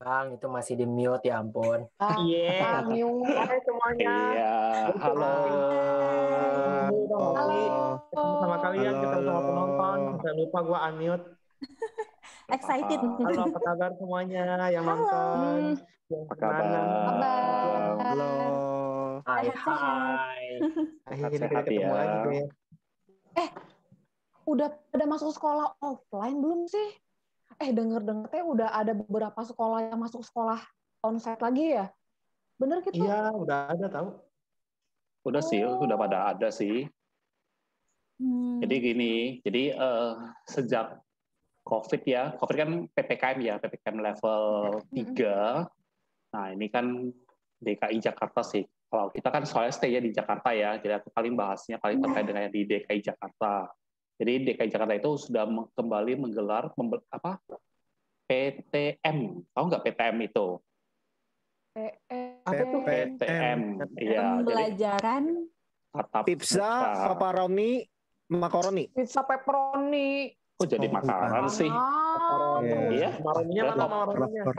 Bang, itu masih di mute ya ampun. Iya. Mute. Hai semuanya. Iya, halo. Udah nggak sih? Ketemu sama kalian, Halo, ketemu sama halo. penonton. Sampai lupa gua unmute. Excited. Halo, apa kabar semuanya yang nonton? Yang Apa gimana? kabar? Halo. Hai, Sehat-sehat. hai. Akhirnya kita Sehat-sehat ketemu ya. lagi deh. Udah masuk sekolah offline belum sih? Denger-denger teh udah ada beberapa sekolah yang masuk sekolah onsite lagi ya? Bener gitu? Iya, udah ada tahu. Udah sih, udah pada ada sih. Jadi gini, sejak COVID ya, COVID kan PPKM ya, PPKM level 3. Nah ini kan DKI Jakarta sih. Kalau kita kan soalnya stay ya di Jakarta ya, jadi aku paling bahasnya paling terkait dengan yang di DKI Jakarta. Jadi DKI Jakarta itu sudah kembali menggelar PTM. Tahu nggak PTM itu? Apa tuh? PTM. Iya, jadi Pembelajaran tatap Pizza, muka. pepperoni, makaroni. Pizza pepperoni. Kok jadi Oh, makanan bukan. sih? Iya. Iya. Maroninya mana maroninya?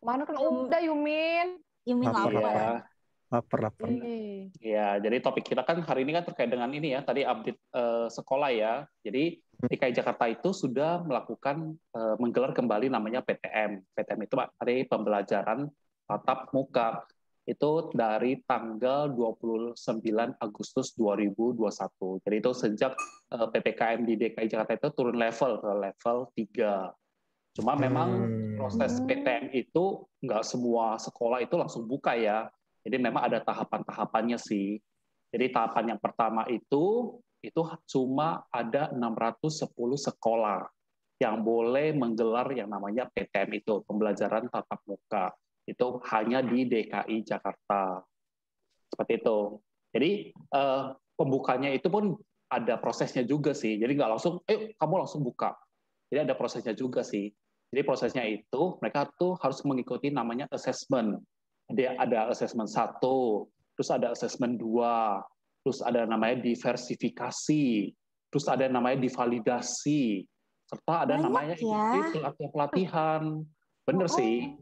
Mana kan udah Yumin. Yumin Lapar. lapar. Lapar. Ih. Ya, jadi topik kita kan hari ini kan terkait dengan ini ya, tadi update sekolah ya. Jadi DKI Jakarta itu sudah melakukan menggelar kembali namanya PTM. PTM itu hari pembelajaran tatap muka. Itu dari tanggal 29 Agustus 2021. Jadi itu sejak PPKM di DKI Jakarta itu turun level ke level 3. Cuma memang proses PTM itu nggak semua sekolah itu langsung buka ya. Jadi memang ada tahapan-tahapannya sih. Jadi tahapan yang pertama itu cuma ada 610 sekolah yang boleh menggelar yang namanya PTM itu, pembelajaran tatap muka. Itu hanya di DKI Jakarta. Seperti itu. Jadi pembukanya itu pun ada prosesnya juga sih. Jadi nggak langsung, kamu langsung buka. Jadi ada prosesnya juga sih. Jadi prosesnya itu mereka tuh harus mengikuti namanya assessment. Dia ada assessment 1, terus ada assessment 2, terus ada namanya diversifikasi, terus ada namanya divalidasi, serta ada namanya pelatihan. Bener sih.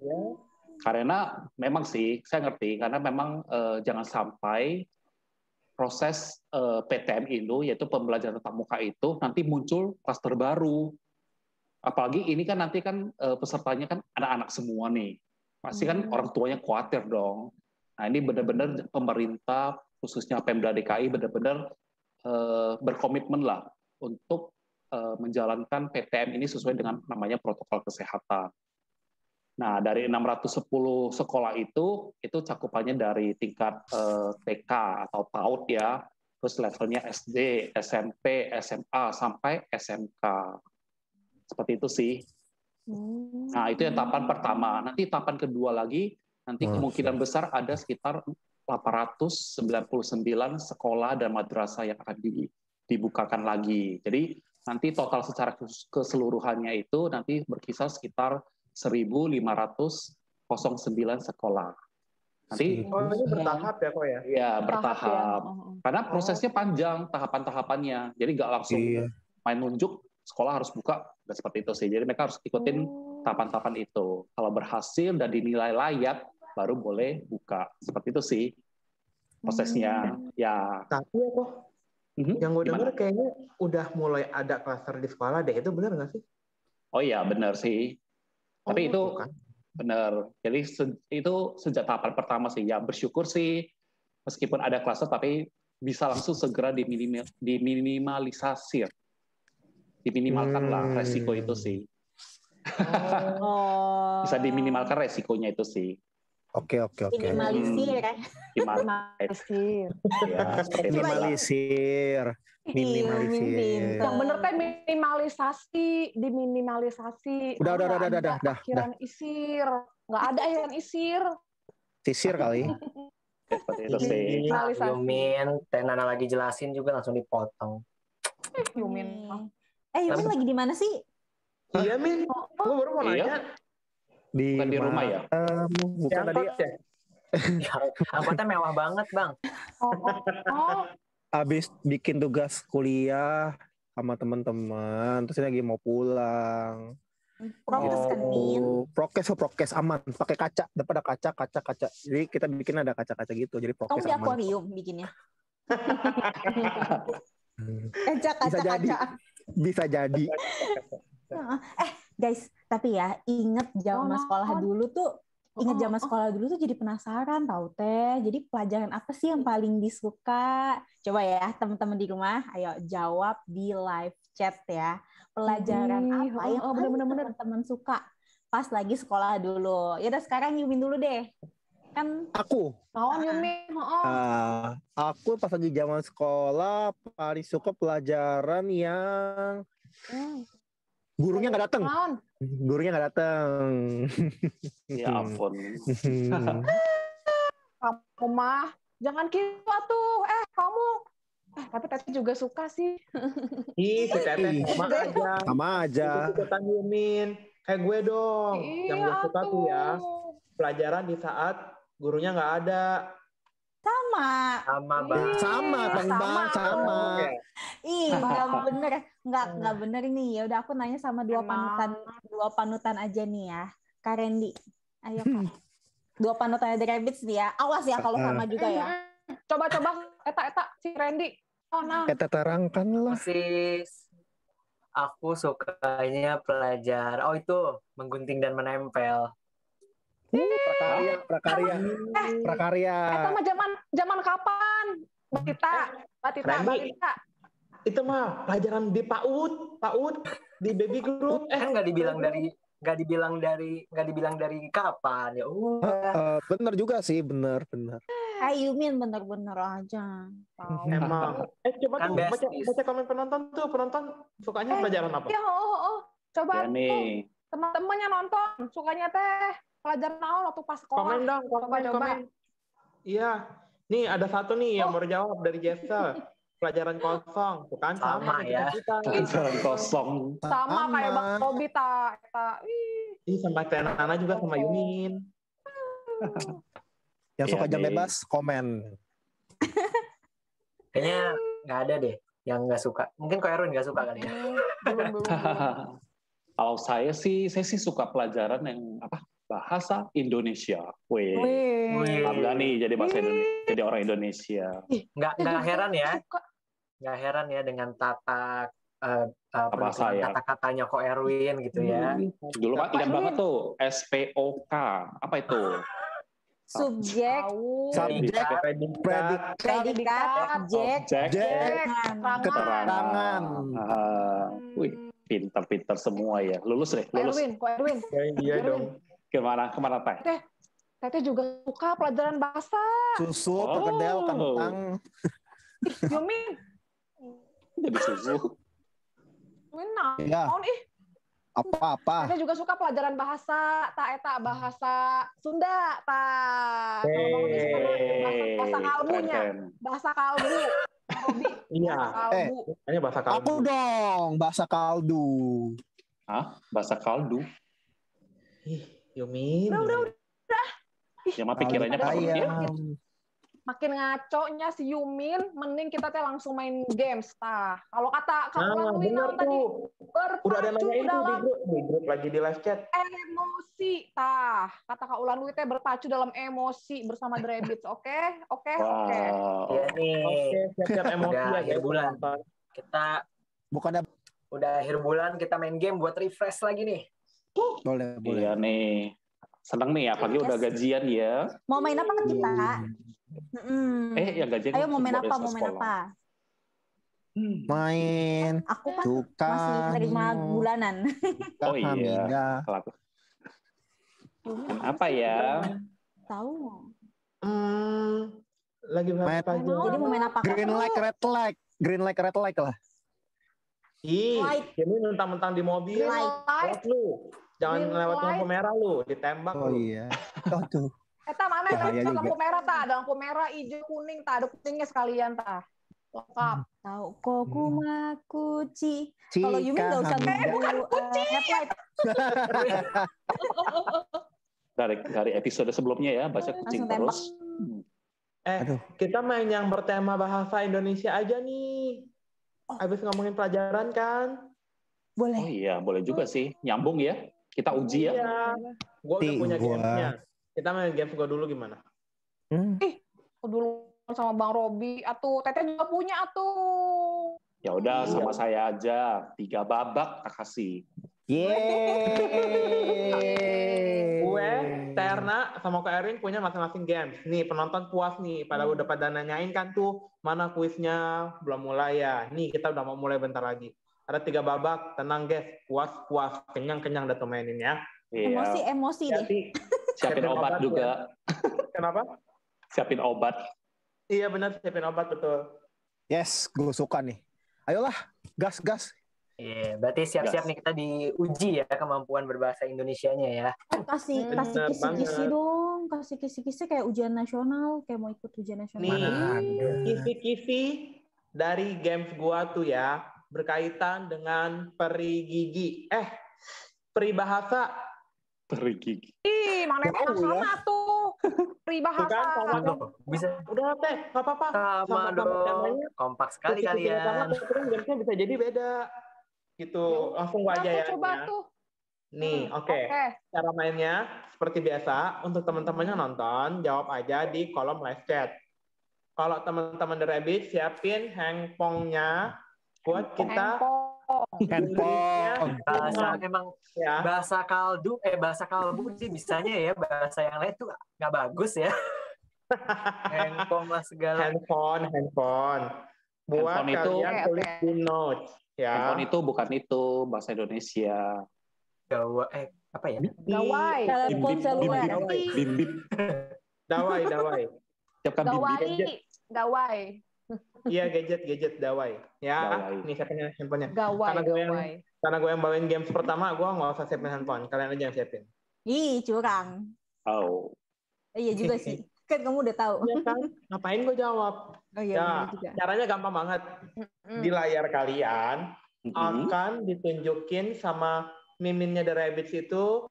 Karena memang sih, saya ngerti, karena memang jangan sampai proses PTM itu, yaitu pembelajaran tatap muka itu, nanti muncul klaster baru. Apalagi ini kan nanti kan pesertanya kan anak-anak semua nih. Pasti kan orang tuanya khawatir dong. Nah ini benar-benar pemerintah, khususnya Pemda DKI, benar-benar berkomitmen lah untuk menjalankan PTM ini sesuai dengan namanya protokol kesehatan. Nah dari 610 sekolah itu cakupannya dari tingkat TK atau PAUD ya, terus levelnya SD, SMP, SMA, sampai SMK. Seperti itu sih. Nah, itu yang tahapan pertama. Nanti tahapan kedua lagi, nanti kemungkinan besar ada sekitar 899 sekolah dan madrasah yang akan dibukakan lagi. Jadi, nanti total secara keseluruhannya itu nanti berkisar sekitar 1.509 sekolah. Nanti ini bertahap ya kok ya? Iya, bertahap. Ya. Karena prosesnya panjang, tahapan-tahapannya. Jadi nggak langsung main nunjuk, sekolah harus buka, dan seperti itu sih. Jadi mereka harus ikutin tahapan-tahapan itu. Kalau berhasil dan dinilai layak, baru boleh buka. Seperti itu sih prosesnya. Ya. Tapi ya kok, yang gue denger kayaknya udah mulai ada klaster di sekolah deh. Itu benar nggak sih? Oh iya, benar sih. Tapi itu bukan. Benar. Jadi itu sejak tahapan pertama sih. Ya bersyukur sih, meskipun ada klaster, tapi bisa langsung segera diminimalisasi. Diminimalkan lah resiko itu sih. Bisa diminimalkan resikonya itu sih. Oke. Minimalisir. Minimalisir. Yang bener teh diminimalisasi. Udah. Akhiran isir. Nggak ada yang isir. Sisir kali. Seperti itu sih. Yumin, Nana lagi jelasin juga langsung dipotong. Yumin. Yumin lagi di mana sih? Iya, Min. Gue baru mau nanya. Bukan di rumah ya? Bukan tadi. Angkotnya mewah banget, Bang. Habis bikin tugas kuliah sama teman-teman, terus lagi mau pulang. Prokes kan, Min. Prokes aman. Pakai kaca, daripada kaca. Jadi kita bikin ada kaca-kaca gitu. Jadi Kamu prokes di aman. akuarium bikinnya. Bisa jadi. Kaca. Bisa jadi. Guys, tapi ya inget zaman sekolah dulu tuh, jadi penasaran tahu teh. Jadi pelajaran apa sih yang paling disuka? Coba ya teman-teman di rumah, ayo jawab di live chat ya. Pelajaran apa yang bener-bener teman suka pas lagi sekolah dulu? Ya udah sekarang Yumin dulu deh. Kan Aku Yumin. aku pas lagi zaman sekolah paling suka pelajaran yang gurunya nggak datang. Ya ampun. Kamu mah jangan gitu tuh. Kamu. Tapi Tete juga suka sih. Ih, si Tete Sama aja. Ikutan Yumin. Kayak gue dong. Yang gue suka tuh ya, pelajaran di saat gurunya nggak ada. Sama. Ih, nggak bener nih. Ya udah aku nanya sama dua panutan aja nih ya. Kak Randy, ayo Kak. Dua panutan dari Rabbits nih ya. Awas ya kalau sama juga ya. Coba eta si Randy. Kita terangkan lah. Sis, aku sukanya pelajar. itu menggunting dan menempel. Prakarya. Eta mah zaman kapan? Batita. Itu mah pelajaran di PAUD di baby group. Kan nggak dibilang dari kapan ya. Bener juga sih, bener. Yumin bener-bener aja. Emang. Coba Kan tuh baca komen penonton tuh. Penonton sukanya pelajaran apa? Ya, coba Ya nih. teman-temannya nonton sukanya teh pelajaran naon waktu pas sekolah. Komen dong, komen. Iya. Nih ada satu nih yang baru jawab dari Jessel. Pelajaran kosong, bukan sama ya. Kita. Pelajaran kosong. Sama kayak Bang Robi ta. Ih, sama Nana juga sama Yumin. Yang suka jam bebas, komen. Kayaknya nggak ada deh yang nggak suka. Mungkin Ko Erwin nggak suka kali ya. Belum. Kalau saya sih suka pelajaran yang bahasa Indonesia. Bangga nih jadi bahasa Indonesia, jadi orang Indonesia. Nggak heran ya dengan tata kata-katanya Ko Erwin gitu ya. Dulu Pak ingat banget tuh SPOK. Apa itu? Subjek, predikat, objek, keterangan. Pintar semua ya. Lulus. Ko Erwin. Iya dong. Kemana Teh? Tete juga suka pelajaran bahasa. Susu, perkedel, kentang. Yumin. Jadi susu. Naon ih. Apa-apa. Tete juga suka pelajaran bahasa, eta bahasa Sunda, bahasa kalbunya. Bahasa kalbu. Iya. Hanya bahasa kaldu. Aku dong, bahasa kaldu. Hah? Bahasa kaldu? Yumin. Udah. Ya mah pikirannya ya. Makin ngaconya si Yumin, mending kita teh langsung main games Kalau kata Kak Win tadi udah ada nanyain dalam di grup lagi di live chat. Emosi kata Kak Ulan Wi teh berpacu dalam emosi bersama The Rabbits. Oke. Iya nih. Siap emosi udah ya akhir bulan. Kita udah akhir bulan kita main game buat refresh lagi nih. Boleh. Iya nih. Seneng nih apalagi udah gajian ya. Mau main apa kita? Yang gajian. Ayo mau main apa? Main. Aku kan masih terima bulanan. Oh iya. Apa ya? Tahu. Lagi main apa aja? Jadi mau main apa? Green light, red light lah. Ini mentang-mentang di mobil. Light. Lu. Jangan lewat lampu merah lu, ditembak lu. Iya. Tuh. Eta mana ada lampu merah ada lampu merah, hijau, kuning ada kuningnya sekalian lengkap. Tahu Kokuma kuci. Kalau Yumin nggak usah bukan kuci. Dari episode sebelumnya ya baca kucing terus. Kita main yang bertema bahasa Indonesia aja nih. Habis ngomongin pelajaran kan? Boleh. Oh iya, boleh juga sih. Nyambung ya. Kita uji ya. Iya. Gue udah punya gamesnya. Kita main games gue dulu gimana? Aku dulu sama Bang Robi, atuh Teteh juga punya atuh. Ya udah, sama saya aja. 3 babak tak kasih. Yeay. Gue, Terna, sama Kak Erwin punya masing-masing games. Nih, penonton puas nih. Udah pada nanyain kan tuh, mana kuisnya? Belum mulai ya. Nih, kita udah mau mulai bentar lagi. Ada 3 babak, tenang guys. Puas, kenyang-kenyang udah tuh mainin ya. Iya. Emosi deh. Siapin obat juga. Ya. Kenapa? Siapin obat. Iya benar, siapin obat, betul. Yes, gue suka nih. Ayolah, gas. Iya, berarti siap-siap nih kita diuji ya kemampuan berbahasa Indonesianya ya. Kasih Bener kisi-kisi banget. dong, kasih kisi-kisi kayak ujian nasional, kayak mau ikut ujian nasional. Nih, kisi-kisi dari games gua tuh ya, berkaitan dengan perigigi. Peribahasa. Pergi. Ih, mana yang sama tuh. Peribahasa. Bukan, sama kan? Bisa Udah teh, nggak apa-apa. sama dong. Temanya, Kompak sekali kisi-kisi yang sama, kalian. tapi kan gamesnya bisa jadi beda. Gitu, langsung gua aja ya. Coba Nia. tuh. Nih, oke. Cara mainnya seperti biasa, untuk teman-teman yang nonton, jawab aja di kolom live chat. Kalau teman-teman The Rabbit, siapin handphonenya buat kita Handphone. Bahasa kalbu sih bisanya ya, bahasa yang lain tuh nggak bagus ya. Handphone lah segala. Handphone. Buat Handphone itu- kalian tulis di notes. Ya. Handphone itu bukan itu bahasa Indonesia. Apa ya? Gawai. Telepon seluler. Bim. Dawai. Siapkan bim. Gawai. Iya, gadget dawai. Ya, Dawai. ini siapin handphonenya. Gawai. Karena gue yang bawain games pertama, gue nggak usah siapin handphone. Kalian aja yang siapin. Ih, curang. Oh. Iya juga sih. Kan kamu udah tahu. Iya kan? Ngapain gue jawab? Oh iya, Ya, benar juga. caranya gampang banget. Di layar kalian akan ditunjukin sama miminnya The Rabbids itu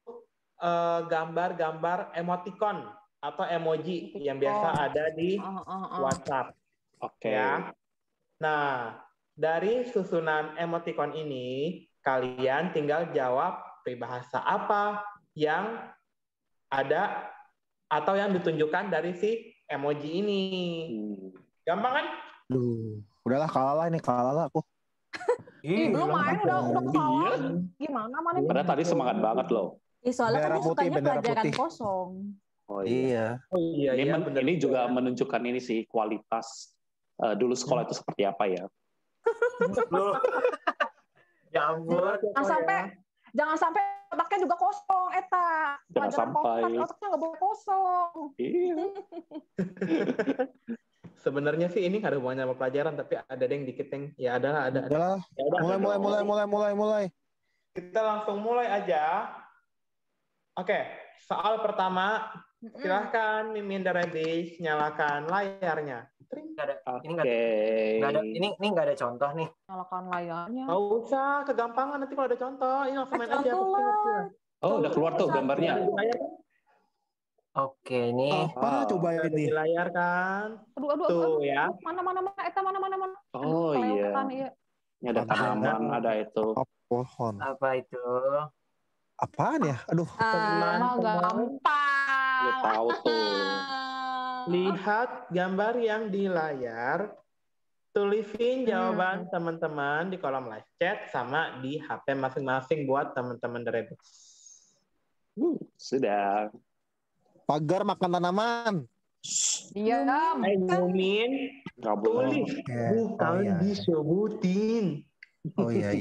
gambar-gambar emoticon atau emoji yang biasa ada di WhatsApp. Oke. Ya. Nah, dari susunan emoticon ini, kalian tinggal jawab peribahasa apa yang ada atau yang ditunjukkan dari si emoji ini. Gampang kan? Udahlah kalah aku. Belum main udah kalah. Gimana mana? Padahal tadi semangat banget loh. Soalnya kan Bendera dia putih, sukanya bendera pelajaran putih. kosong. Oh iya. Iya. Oh iya, Ini juga menunjukkan ini sih kualitas dulu sekolah itu seperti apa ya. Ya ampun. Jangan sampai otaknya juga kosong, Eta. Jangan sampai. Otaknya nggak boleh kosong. Iya. Sebenarnya sih ini nggak ada hubungannya sama pelajaran, tapi ada yang dikit yang ya ada. Udahlah. Ya udah. Mulai. Kita langsung mulai aja. Oke, soal pertama. Silahkan Mimin The Rabbids nyalakan layarnya. Ini nggak ada contoh nih. Nyalakan layarnya. Nggak usah, kegampangan nanti kalau ada contoh. Ini langsung main aja. Oh, udah keluar tuh gambarnya. Oke, ini. Apa coba ini? Di layar kan? Aduh. Ya. Mana? Eta mana? Oh iya. Ini ada tanaman, ada itu. Pohon. Apa itu? Apaan ya? Aduh. Gampang. Lu tahu tuh. Lihat gambar yang di layar. Tulisin jawaban teman-teman di kolom live chat sama di HP masing-masing buat teman-teman The Rabbids. Sudah. Pagar makan tanaman. Diam. Mimin, Nggak boleh. tulis. Bukan disebutin. Oh iya.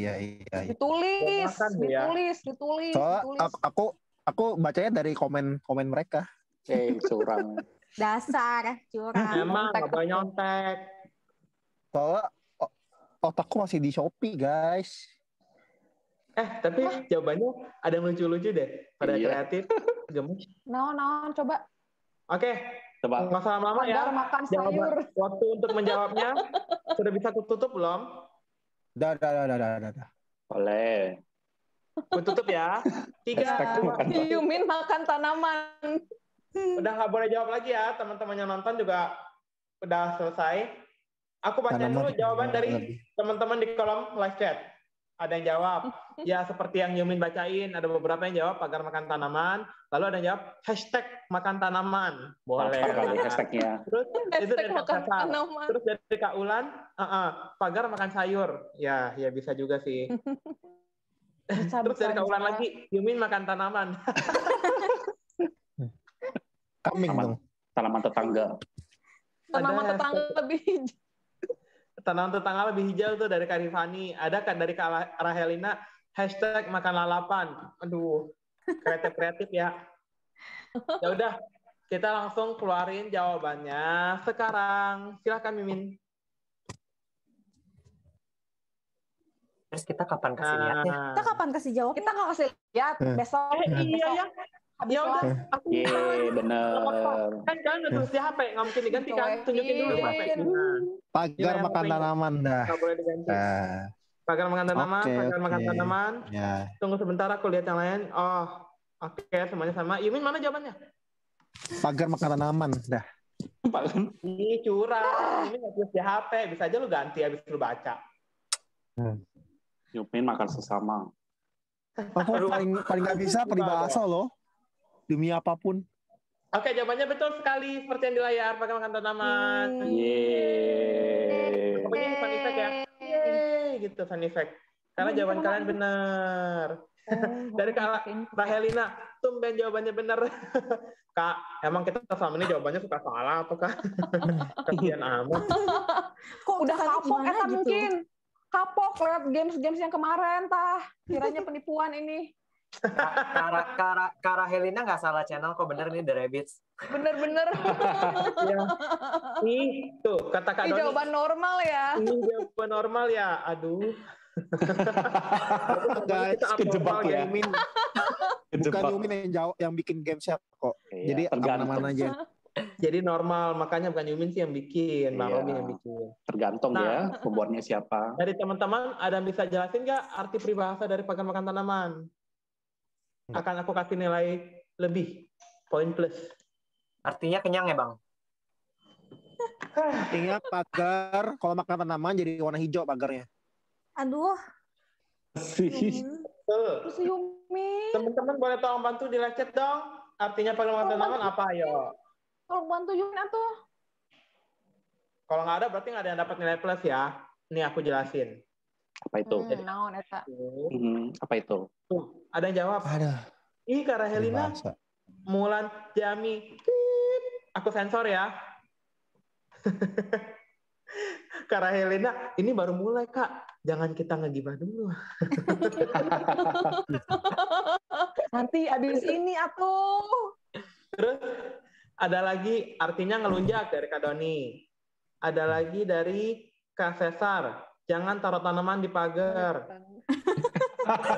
Ditulis. Soalnya aku bacanya dari komen mereka. Curang. Dasar curang. Emang nggak boleh nyontek. Soalnya otakku masih di Shopee, guys. Tapi jawabannya ada yang lucu-lucu deh. Pada kreatif. Gemes. Naon, coba. Oke. Coba. Nggak usah lama-lama ya. Makan sayur. Waktu untuk menjawabnya sudah bisa tutup belum? Dah. Boleh. Gue tutup ya. 3, 2, Yumin makan tanaman. Udah nggak boleh jawab lagi ya. Teman-teman yang nonton juga udah selesai. Aku bacain dulu jawaban dari teman-teman di kolom live chat. Ada yang jawab, ya seperti yang Yumin bacain, ada beberapa yang jawab pagar makan tanaman, lalu ada yang jawab hashtag makan tanaman. Boleh. Kali hashtagnya. Terus itu dari Kak Sasar. tanaman. Terus dari Kak Ulan, pagar makan sayur. Ya bisa juga sih. Terus dari Kak Ulan lagi, Yumin makan tanaman. Kambing dong. Tanaman tetangga. Tanaman tetangga lebih hijau. Tanaman tetangga lebih hijau tuh dari Kak Rifani. Ada dari Kak Rahelina, hashtag makan lalapan. Aduh, kreatif ya. Ya udah, kita langsung keluarin jawabannya sekarang. Silakan Mimin. Terus kita kapan kasih lihatnya? Kita kapan kasih jawab? Kita nggak kasih lihat besok. Iya ya. Habis Ya udah, kelas. aku Bener. kan kalian udah tulis di HP, nggak mungkin diganti kan? Tunjukin dulu di HP. Nah, Pagar yang makan pengen. tanaman dah. nggak boleh diganti. Pagar makan tanaman, Oke, pagar makan oke. tanaman. Ya. Tunggu sebentar, aku lihat yang lain. Oh, oke, semuanya sama. Yumin mana jawabannya? Pagar makan tanaman dah. Ih, curang. Ini nggak tulis di HP. Bisa aja lu ganti habis lu baca. Yumin makan sesama. Aku paling nggak bisa peribahasa loh. Demi apapun. Oke, jawabannya betul sekali. Seperti yang di layar. Pagar makan tanaman. Yeay. Pokoknya ini fun effect ya. Yeay, gitu fun effect. Karena jawaban kalian benar. Dari Kak Rahelina, tumben jawabannya benar. Kak, emang kita selama ini jawabannya suka salah atau Kak? Kasian amat. Kok udah kesannya kapok gimana gitu? mungkin. Kapok lihat games-games yang kemarin tah. Kiranya penipuan ini. Kara Helena nggak salah channel kok, bener nih The Rabbits. Bener-bener. Ya. Ih, tuh kata Kak Ini Doni. jawaban normal ya. Ini jawaban normal ya. Aduh. Guys, Kita kejebak abnormal, ya. Yumin, bukan Kejebak. Yumin yang bikin gamesnya kok. Iya, Jadi tergantung. aman-aman aja. Jadi normal, makanya bukan Yumin sih yang bikin, Bang Iya. Robi yang bikin. Tergantung Nah. ya pembuatnya siapa. Dari teman-teman, ada yang bisa jelasin nggak arti peribahasa dari pagar makan tanaman? Akan aku kasih nilai lebih, poin plus. Artinya kenyang ya, Bang? Artinya pagar, kalau makan tanaman jadi warna hijau pagarnya. Aduh. Tuh. Terus Yumi. Teman-teman boleh tolong bantu di live chat dong. Artinya pagar makan tanaman apa, ayo? Tolong bantu Yumi atuh. Kalau nggak ada, berarti nggak ada yang dapat nilai plus ya. Ini aku jelasin. Apa itu? Naon eta. Apa itu? Tuh, ada yang jawab. Ada. Ih, Kak Rahelina, Bahasa. Mulan Jami. Aku sensor ya. Kak Rahelina, ini baru mulai, Kak. Jangan kita ngegibah dulu. Nanti abis ini atuh. Terus ada lagi artinya ngelunjak dari Kak Doni. Ada lagi dari Kak Cesar. Jangan taruh tanaman di pagar.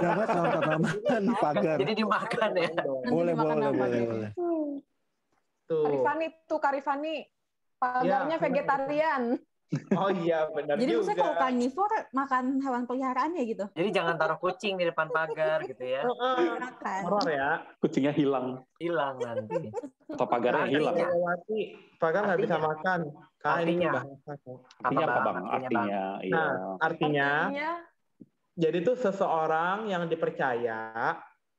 Jangan taruh tanaman di pagar. Jadi dimakan ya. Boleh. Tuh. Karifani. Pagarnya Ya, vegetarian. Oh iya, benar Jadi juga. maksudnya kalau karnivore makan hewan peliharaan ya gitu? Jadi jangan taruh kucing di depan pagar gitu ya. Makan. Horor ya. Kucingnya hilang Hilang nanti. atau pagarnya hilang. Lewati, pagar nggak bisa makan. Karena ini Artinya? bahasa. Artinya apa, Bang? Artinya, Artinya, iya. Nah, artinya, Artinya, jadi tuh seseorang yang dipercaya,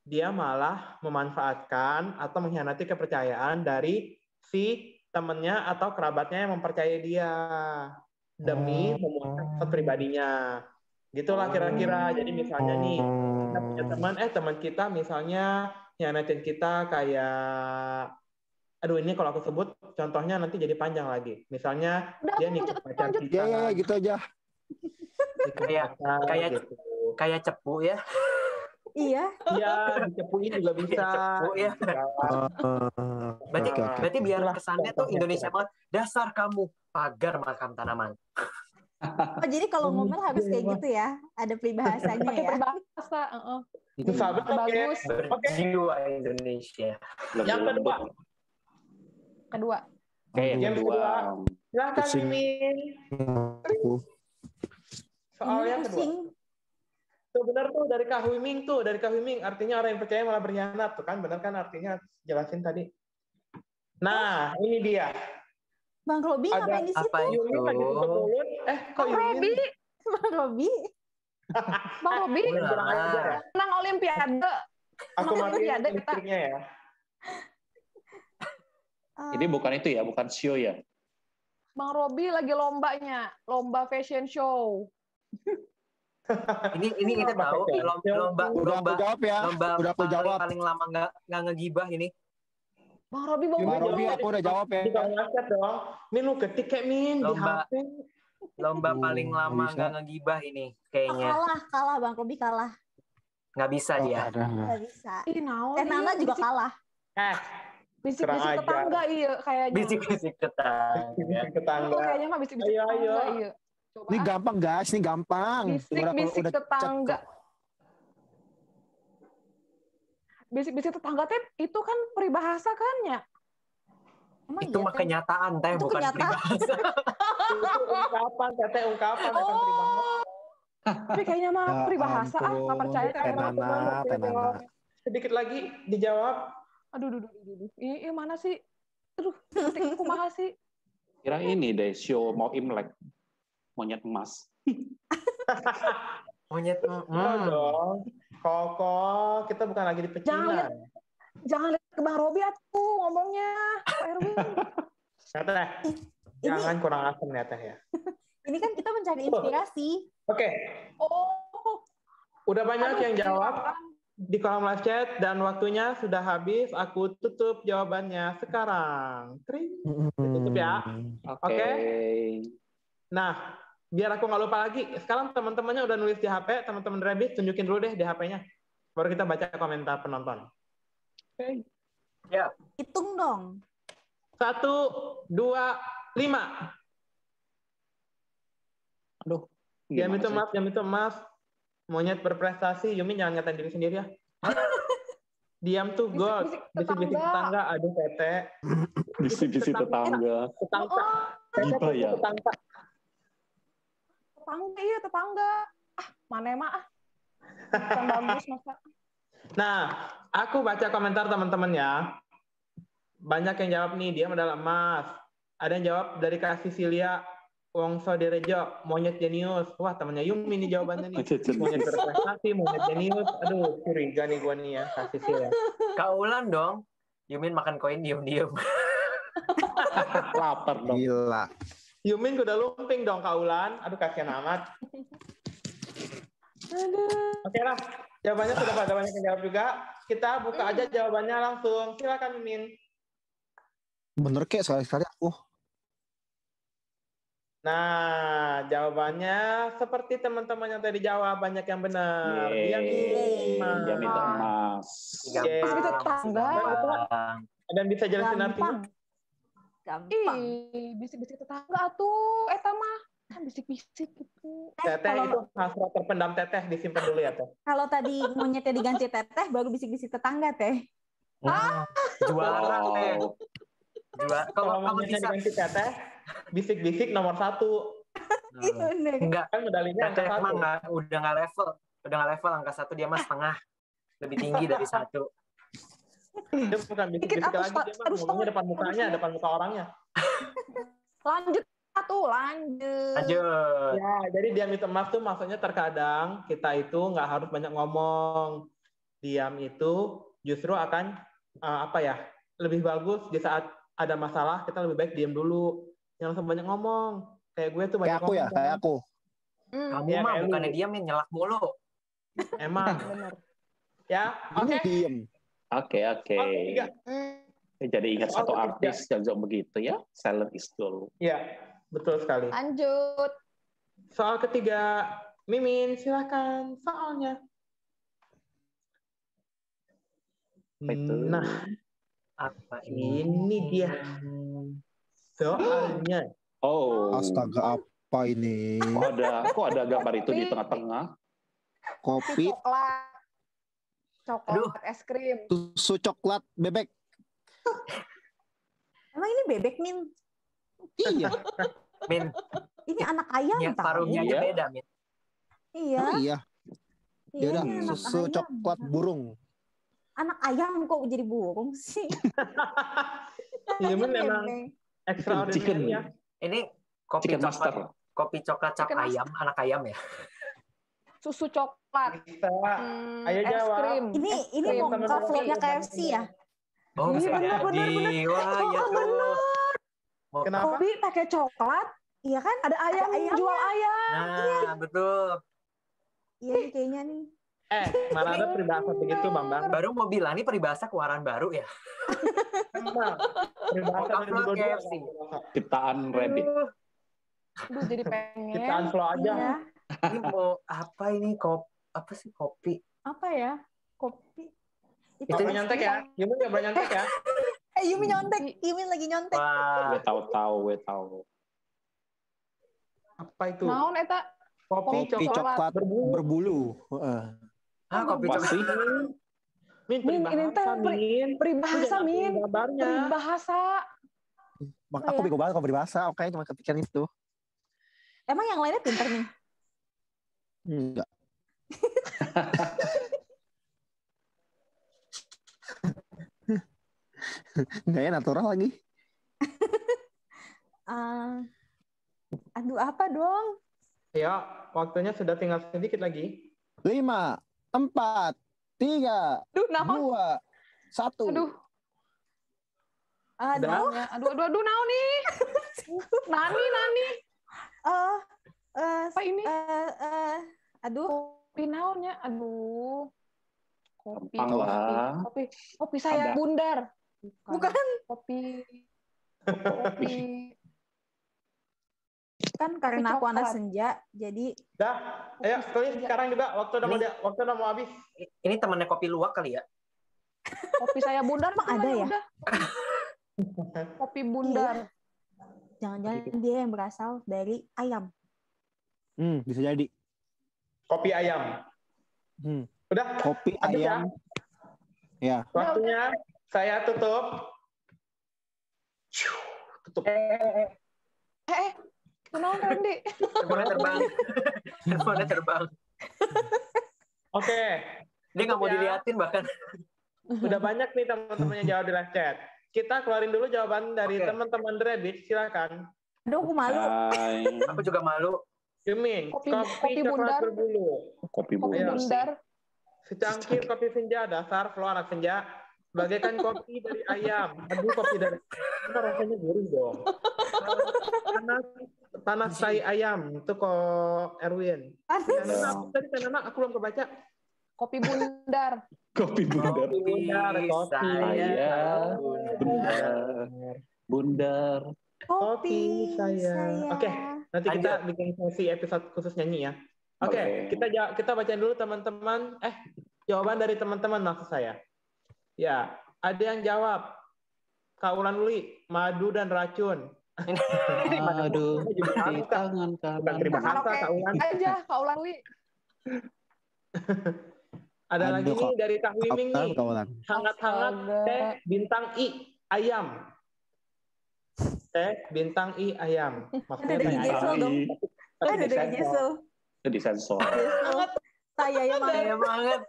dia malah memanfaatkan atau mengkhianati kepercayaan dari si temennya atau kerabatnya yang mempercayai dia demi memuaskan pribadinya. Gitulah kira-kira. Jadi misalnya nih, kita punya teman kita misalnya nyianatin kita kayak, aduh ini kalau aku sebut contohnya nanti jadi panjang lagi. Misalnya dia nikah pacar kita. Ya, gitu aja. Kayak kayak cepu ya. Iya. Iya, dicepuin juga bisa. Cepu ya. Berarti biar kesannya tuh Indonesia banget. Dasar kamu pagar makan tanaman. Oh, jadi kalau ngomel harus kayak gitu ya? Ada peribahasanya pakai ya? peribahasa. Susah banget ya. Bagus. Oke. Jiwa Indonesia. Yang kedua. Kedua. Oke, yang Yang kedua. Silakan Pusing. Mimin. Soal Ini yang kedua. pusing. Tuh benar tuh dari Kak Huiming tuh, dari Kak Huiming. Artinya orang yang percaya malah berkhianat tuh kan, benar kan artinya jelasin tadi. Nah, ini dia. Bang Robi Ada ngapain di situ? apa itu? Yumin lagi tutup mulut. Kok Yumin? Bang Robi? Bang Robi, Kurang ajar ya. menang Olimpiade. Aku Menang matiin Olimpiade kita. listriknya ya. Ini bukan itu ya, bukan show ya. Bang Robi lagi lombanya, lomba fashion show. Ini kita tahu Udah aku jawab ya. Udah aku jawab. paling lama nggak ngegibah ini. Bang Robi, Bang Robi, aku udah jawab ya. Di WhatsApp dong. Min lu ketik kayak Min di Lomba. HP. Lomba paling lama bisa. nggak ngegibah ini kayaknya. Kalah Bang Robi kalah. Nggak bisa dia. Nggak bisa. Ih, naon Nana iya, juga kalah. Bisik-bisik kurang ajar. tetangga iya kayaknya. Bisik-bisik tetangga. Tetangga. Oh, kayaknya mah bisik-bisik Ayo, tetangga ayo. iya. Coba. Ini gampang guys, ini gampang. Bisik-bisik Udah tetangga. Bisik-bisik tetangga teh itu kan peribahasa kan ya? Emang Itu mah Teh? kenyataan teh, Itu bukan kenyataan. peribahasa. Itu ungkapan, Teteh ungkapan bukan peribahasa. Tapi kayaknya mah Ya peribahasa ampun, nggak percaya Tenana. Sedikit lagi dijawab. Aduh. Ini mana sih? Aduh, ketik kumaha sih? Kira ini deh, show mau Imlek. Monyet emas. Monyet. Dong. Koko, kita bukan lagi di pecinan. Jangan lihat ke Bang Robi atuh ngomongnya, Pak Erwin. Teteh, jangan kurang asem ya Teh ya. Ini kan kita mencari inspirasi. Oke, Oh, udah banyak aduh, yang jawab di kolom live chat dan waktunya sudah habis. Aku tutup jawabannya sekarang. Tring. Tutup ya. Oke. Nah, biar aku nggak lupa lagi. Sekarang teman-temannya udah nulis di HP. Teman-teman Rabbit, tunjukin dulu deh di HP-nya. Baru kita baca komentar penonton. Oke. Ya. Hitung dong. 1, 2, 5. Aduh. Diam gimana itu sih? emas, diam itu emas. Monyet berprestasi. Yumin jangan ngatain diri sendiri ya. Diam tuh gold. Bisik-bisik tetangga. Aduh Teteh. Bisik-bisik tetangga. Tetangga. Gibah ya. Tetangga. tetangga. Mana emang Bukan bagus masa. Nah, aku baca komentar teman-teman ya. Banyak yang jawab nih, dia adalah emas. Ada yang jawab dari Kak Sisilia, Wongso Derejo, monyet jenius. Wah, temannya Yumi nih jawabannya nih. Monyet berprestasi, monyet jenius. Aduh, curiga nih gue nih ya, Kak Sisilia. Kaulan dong. Yumin makan koin diem-diem. Lapar dong. Gila. Yumin udah lumping dong, Kak Ulan. Aduh, kasihan amat. Oke lah, jawabannya sudah pada banyak yang jawab juga. Kita buka aja jawabannya langsung. Silakan Yumin. Bener kek sekali-sekali aku. Nah, jawabannya seperti teman-teman yang tadi jawab, banyak yang benar. Dia emas. Dia minta emas. Bisik-bisik tetangga. Dan bisa jelasin artinya? Gampang. Bisik-bisik tetangga tuh. Eta mah kan bisik-bisik gitu. Teteh itu hasrat terpendam Teteh, disimpan dulu ya Teh. Kalau tadi monyetnya diganti Teteh, baru bisik-bisik tetangga Teh. Juara teh. Kalau Kalau monyetnya bisa diganti Teteh, bisik-bisik nomor 1. enggak. Kan medalinya angka Teteh emang 1. udah nggak level angka 1, dia mah setengah. Lebih tinggi dari 1. Dia bukan bisik-bisik Dikit lagi, dia mah ngomongnya depan mukanya, depan muka orangnya. Lanjut. Ya, jadi diam itu emas tuh maksudnya terkadang kita itu nggak harus banyak ngomong. Diam itu justru akan lebih bagus di saat ada masalah kita lebih baik diam dulu. Jangan langsung banyak ngomong. Kayak gue tuh banyak Kayak aku ya, ngomong. kayak aku. Kamu Ya, mah kayak bukannya lu. diam yang nyelak mulu. Emang. Ya, oke. Diem. Oke. Tiga. Jadi ingat satu Soal ketiga. artis yang begitu ya. Silent is gold. Ya, betul sekali. Lanjut. Soal ketiga, Mimin, silakan soalnya. Apa itu? Nah, Apa ini dia soalnya. Oh. Astaga, apa ini? Kok ada gambar itu di tengah-tengah? Kopi, Coklat es krim. susu coklat, bebek. Emang ini bebek, Min? Iya. Min, Ini anak ayam ya, tahu. paruhnya aja Iya. beda, Min. Iya. Oh, iya. Ya udah, ini anak susu ayam. coklat burung. Anak ayam kok jadi burung sih? Iya, Min, Bebek. emang extraordinary ya. Ini kopi Chicken coklat, Master. kopi coklat cap Chicken ayam, anak ayam ya. Susu coklat. Bisa. Ayo Es jawab. krim. Ini krim. mau buka flow-nya KFC ya? Oh, bisa Iya, jadi. Wah, iya tuh. Mau- Kenapa? Kopi pakai coklat. Iya kan? Ada ayam, jual ayam. Nah, betul. Iya nih kayaknya nih. Mana ada peribahasa begitu, Bambang? Baru mau bilang nih peribahasa keluaran baru ya. Bambang. Peribahasa Mau upload 2022. KFC. Ciptaan Rabbit. Aduh, jadi pengen. Ciptaan flow aja. Iya. Ini mau apa ini? Apa sih kopi? Apa ya? Kopi. Itu Itu nyontek ya. Yumin nggak boleh nyontek ya. Yumin nyontek. Yumin lagi nyontek. Wah, Gue tahu. Apa itu? Naon eta? Kopi Kopi coklat berbulu. berbulu. kopi Apa sih? coklat. Min, Min, ini teh peribahasa, Min. peribahasa, Min. Gambarnya. Peribahasa. Aku bego banget kalau berbahasa. Oke, cuma kepikiran itu. Emang yang lainnya pinter nih? Enggak. Enggak ya, natural lagi. Aduh, apa dong? Ya, waktunya sudah tinggal sedikit lagi. 5, 4, 3, Aduh, naon? 2, 1. Aduh. Aduh. Aduh, naon nih? Nani. Apa ini? Aduh. Kopi naonnya? Aduh. Kopi. Gampang lah. Kopi saya Ada. bundar. Bukan. Kopi. Kan karena aku coklat. anak senja, jadi Dah, ayo tulis sekarang juga. Waktu udah mau habis. Ini temannya kopi luwak kali ya? Kopi saya bundar Emang namanya ada ya? udah. Kopi bundar. jangan-jangan dia yang berasal dari ayam. Bisa jadi. Kopi ayam. Udah, Kopi habis ya? ayam. Ya. Waktunya saya tutup. Tutup. Naon Randy? Teleponnya terbang. Oke. Dia nggak mau Ya. diliatin bahkan. Udah banyak nih teman-teman yang jawab di live chat. Kita keluarin dulu jawaban dari Oke. teman-teman Reddit. Silakan. Aduh, aku malu. Hai. Aku juga malu. Yumin, Kopi kopi coklat bundar. berbulu. Kopi Kopi bundar sih. bundar. Secangkir kopi senja, dasar flow anak senja. Bagaikan kopi dari ayam. Aduh, kopi dari ayam rasanya gurih dong. Panas tai ayam. Itu kok Erwin. Tadi kan anak aku belum kebaca. Kopi bundar. Kopi bundar. Bundar, kopi. Saya bundar. Kopi saya. Oke, nanti kita Lanjut. bikin sesi episode khusus nyanyi ya. Oke, Boleh. kita bacain dulu teman-teman. Jawaban dari teman-teman maksud saya. Ya, ada yang jawab. Kaulan Uli, madu dan racun. Aduh, di tangan Bukan kanan. peribahasa, Oke. Kaulan. Aja, Kaulan Wi. Ada Aduh, lagi nih dari Kak Wiming nih. Kawan. Hangat-hangat Astaga. teh bintang I ayam. Teh bintang I ayam. Maksudnya Ada dari teh Jesel ayam. dong. Tapi Ada dari disensor. Jesel. Itu disensor. Jesel. Saya yang mana? Kaya banget.